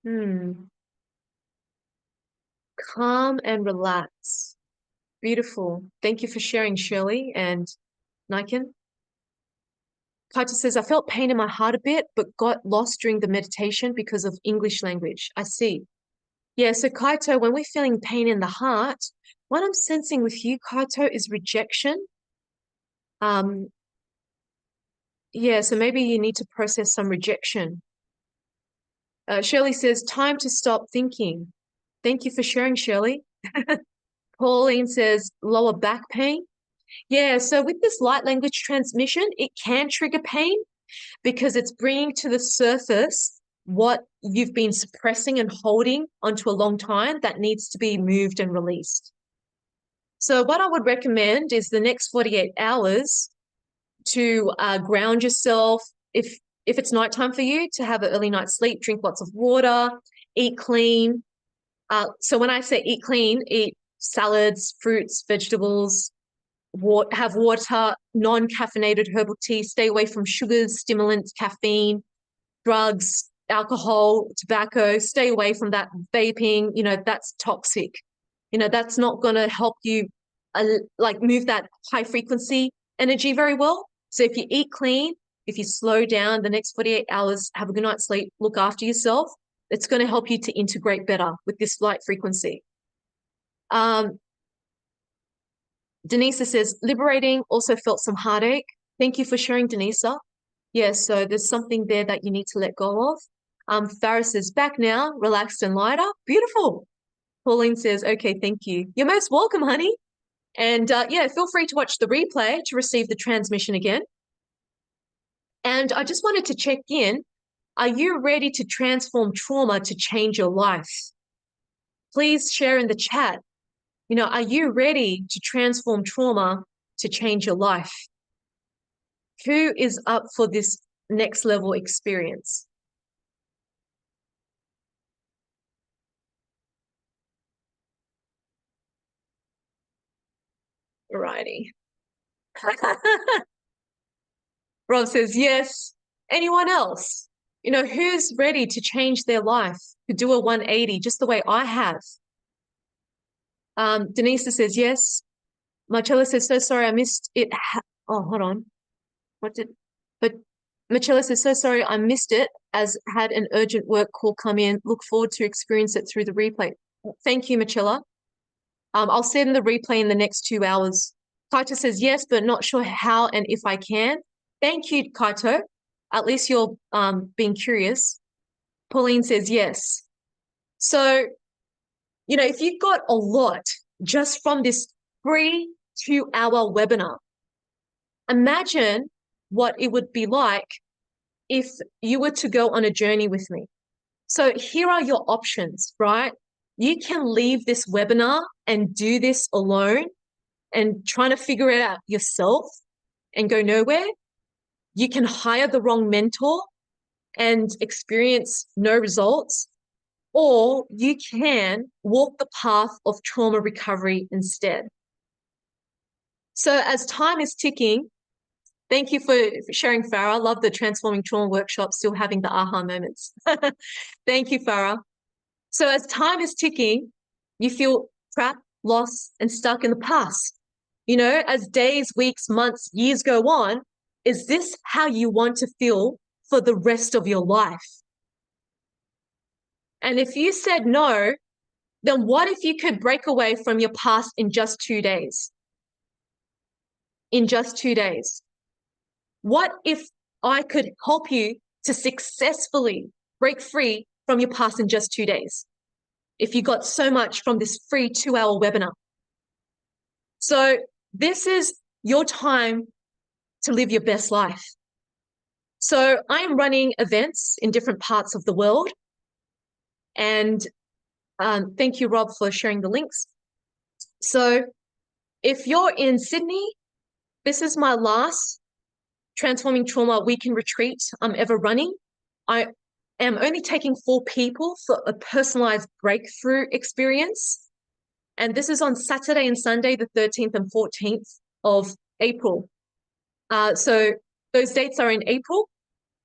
Calm and relax. Beautiful. Thank you for sharing, Shirley and Niken. Kaito says, I felt pain in my heart a bit, but got lost during the meditation because of English language. I see. Yeah, so Kaito, when we're feeling pain in the heart, what I'm sensing with you, Kaito, is rejection. Yeah, so maybe you need to process some rejection. Shirley says, time to stop thinking. Thank you for sharing, Shirley. Pauline says, lower back pain. Yeah, so with this light language transmission, it can trigger pain because it's bringing to the surface what you've been suppressing and holding onto a long time that needs to be moved and released. So what I would recommend is the next 48 hours to ground yourself. If it's nighttime for you, to have an early night sleep, drink lots of water, eat clean. So when I say eat clean, eat salads, fruits, vegetables, have water, non-caffeinated herbal tea, stay away from sugars, stimulants, caffeine, drugs, alcohol, tobacco, stay away from that vaping, that's toxic. That's not going to help you like move that high frequency energy very well. So if you eat clean, if you slow down the next 48 hours, have a good night's sleep, look after yourself, it's going to help you to integrate better with this light frequency. Denisa says, liberating, also felt some heartache. Thank you for sharing, Denisa. Yeah, so there's something there that you need to let go of. Farah says, back now, relaxed and lighter. Beautiful. Pauline says, okay, thank you. You're most welcome, honey. And yeah, feel free to watch the replay to receive the transmission again. And I just wanted to check in. Are you ready to transform trauma to change your life? Please share in the chat. Are you ready to transform trauma to change your life? Who is up for this next level experience? Alrighty. Rob says, yes. Anyone else? Who's ready to change their life, to do a 180 just the way I have? Denise says, yes. Marcella says, so sorry, I missed it. Oh, hold on. But Marcella says, so sorry, I missed it as had an urgent work call come in. Look forward to experience it through the replay. Thank you, Marcella. I'll send the replay in the next 2 hours. Kaito says, yes, but not sure how and if I can. Thank you, Kaito. At least you're being curious. Pauline says, yes. So, if you got a lot just from this free 2-hour webinar, imagine what it would be like if you were to go on a journey with me. So here are your options, right? You can leave this webinar and do this alone and trying to figure it out yourself and go nowhere. You can hire the wrong mentor and experience no results, or you can walk the path of trauma recovery instead. So as time is ticking, thank you for sharing, Farah. I love the Transforming Trauma workshop, still having the aha moments. Thank you, Farah. So as time is ticking, you feel trapped, lost, and stuck in the past. As days, weeks, months, years go on, is this how you want to feel for the rest of your life? And if you said no, then what if you could break away from your past in just 2 days? In just 2 days. What if I could help you to successfully break free from your past in just 2 days? If you got so much from this free 2-hour webinar. So this is your time to live your best life. So I am running events in different parts of the world. And thank you, Rob, for sharing the links. So if you're in Sydney, this is my last Transforming Trauma Weekend Retreat I'm ever running. I am only taking 4 people for a personalized breakthrough experience. And this is on Saturday and Sunday, the 13th and 14th of April. So those dates are in April,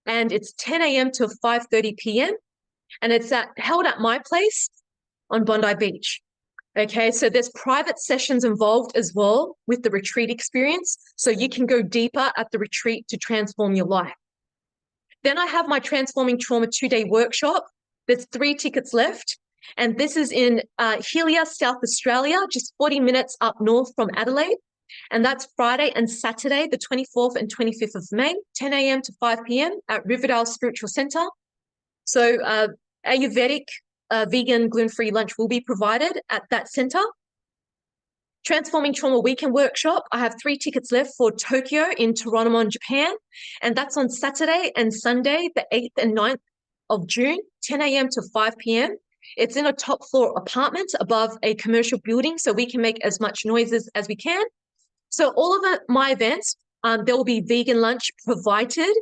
and it's 10 a.m. to 5:30 p.m. And it's held at my place on Bondi Beach. Okay, so there's private sessions involved as well with the retreat experience. So you can go deeper at the retreat to transform your life. Then I have my Transforming Trauma 2-day workshop. There's 3 tickets left. And this is in Helia, South Australia, just 40 minutes up north from Adelaide. And that's Friday and Saturday, the 24th and 25th of May, 10 a.m. to 5 p.m. at Riverdale Spiritual Centre. So Ayurvedic, vegan, gluten-free lunch will be provided at that centre. Transforming Trauma Weekend Workshop, I have 3 tickets left for Tokyo in Toranomon, Japan. And that's on Saturday and Sunday, the 8th and 9th of June, 10 a.m. to 5 p.m. It's in a top floor apartment above a commercial building, so we can make as much noises as we can. So all of my events, there will be vegan lunch provided,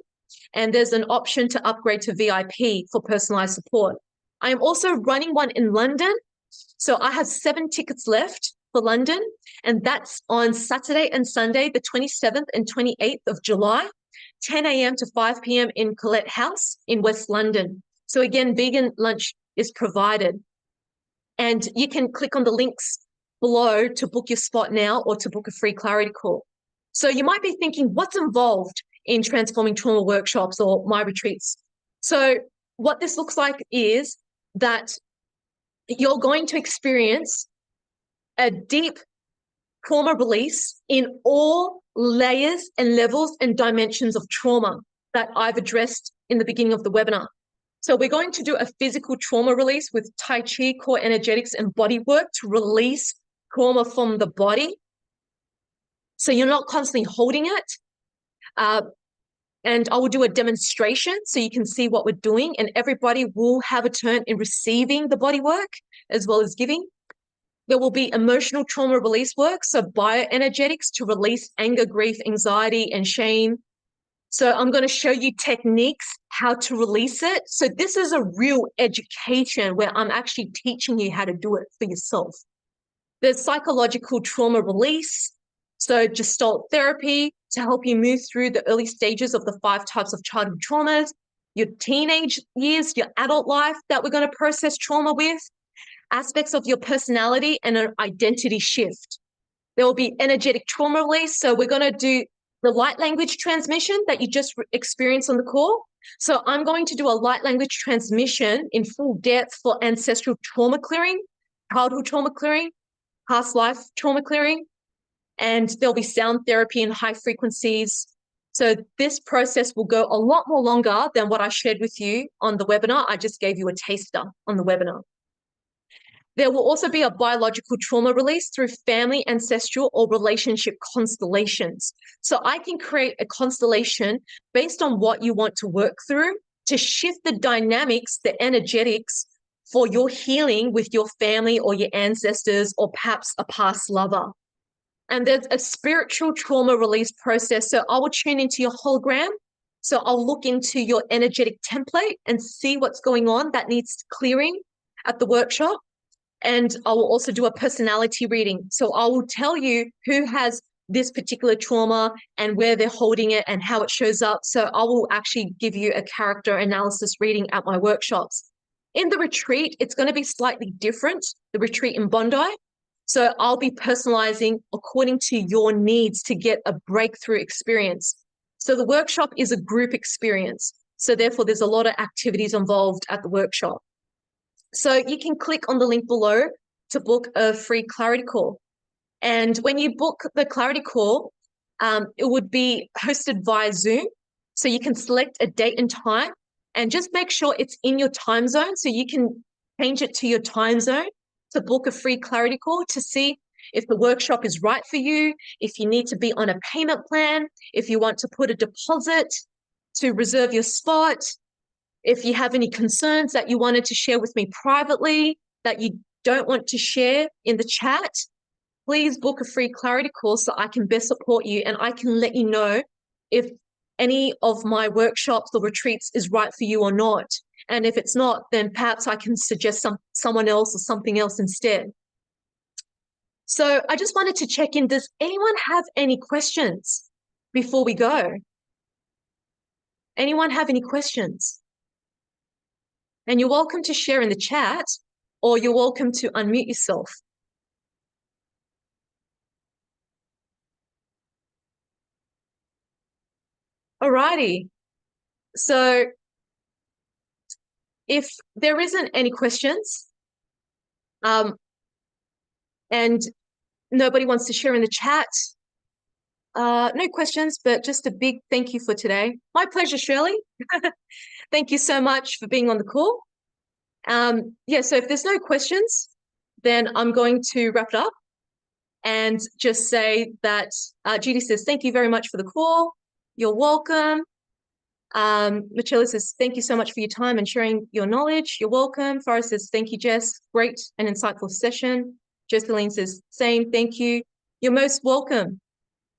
and there's an option to upgrade to VIP for personalized support. I am also running one in London. So I have 7 tickets left for London, and that's on Saturday and Sunday, the 27th and 28th of July, 10 a.m. to 5 p.m. in Colette House in West London. So again, vegan lunch is provided. And you can click on the links below to book your spot now or to book a free clarity call. So you might be thinking, what's involved in Transforming Trauma workshops or my retreats? So what this looks like is that you're going to experience a deep trauma release in all layers and levels and dimensions of trauma that I've addressed in the beginning of the webinar. So we're going to do a physical trauma release with Tai Chi, core energetics, and body work to release trauma from the body. So you're not constantly holding it. And I will do a demonstration so you can see what we're doing, and everybody will have a turn in receiving the body work as well as giving. There will be emotional trauma release work, so bioenergetics to release anger, grief, anxiety, and shame. So I'm going to show you techniques, how to release it. So this is a real education where I'm actually teaching you how to do it for yourself. There's psychological trauma release, so Gestalt therapy to help you move through the early stages of the 5 types of childhood traumas, your teenage years, your adult life that we're going to process trauma with, aspects of your personality, and an identity shift. There will be energetic trauma release. So we're going to do the light language transmission that you just experienced on the call. So I'm going to do a light language transmission in full depth for ancestral trauma clearing, childhood trauma clearing, past life trauma clearing, and there'll be sound therapy in high frequencies. So this process will go a lot more longer than what I shared with you on the webinar. I just gave you a taster on the webinar. There will also be a biological trauma release through family, ancestral, or relationship constellations. So I can create a constellation based on what you want to work through to shift the dynamics, the energetics for your healing with your family or your ancestors or perhaps a past lover. And there's a spiritual trauma release process. So I will tune into your hologram. So I'll look into your energetic template and see what's going on that needs clearing at the workshop. And I will also do a personality reading. So I will tell you who has this particular trauma and where they're holding it and how it shows up. So I will actually give you a character analysis reading at my workshops. In the retreat, it's going to be slightly different, the retreat in Bondi. So I'll be personalizing according to your needs to get a breakthrough experience. So the workshop is a group experience. So therefore, there's a lot of activities involved at the workshop. So you can click on the link below to book a free clarity call. And when you book the clarity call, it would be hosted via Zoom. So you can select a date and time and just make sure it's in your time zone. So you can change it to your time zone to book a free clarity call to see if the workshop is right for you, if you need to be on a payment plan, if you want to put a deposit. to reserve your spot. If you have any concerns that you wanted to share with me privately that you don't want to share in the chat, please book a free clarity call so I can best support you and I can let you know if any of my workshops or retreats is right for you or not. And if it's not, then perhaps I can suggest someone else or something else instead. So I just wanted to check in. Does anyone have any questions before we go? Anyone have any questions? And you're welcome to share in the chat, or you're welcome to unmute yourself. Alrighty. So if there isn't any questions, and nobody wants to share in the chat, no questions, but just a big thank you for today. My pleasure, Shirley. Thank you so much for being on the call. Yeah, so if there's no questions, then I'm going to wrap it up and just say that Judy says, thank you very much for the call. You're welcome. Michelle says, thank you so much for your time and sharing your knowledge. You're welcome. Farah says, thank you, Jess. Great and insightful session. Joseline says, same, thank you. You're most welcome.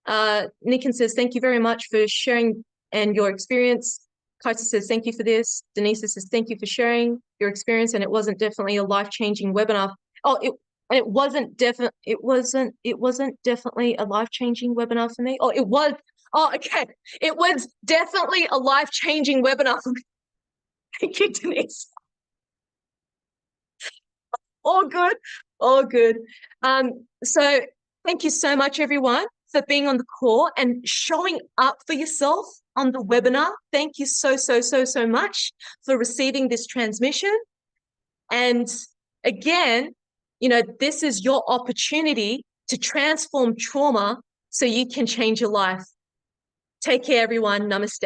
Nikin says, thank you very much for sharing and your experience. Kaita says, thank you for this. Denise says, thank you for sharing your experience. And it wasn't definitely a life-changing webinar. Oh, it wasn't definitely a life-changing webinar for me. Oh, it was. Oh, okay. It was definitely a life-changing webinar for me. Thank you, Denise. All good. All good. So thank you so much, everyone, for being on the call and showing up for yourself on the webinar. Thank you so much for receiving this transmission. And again, you know, this is your opportunity to transform trauma so you can change your life. Take care, everyone. Namaste.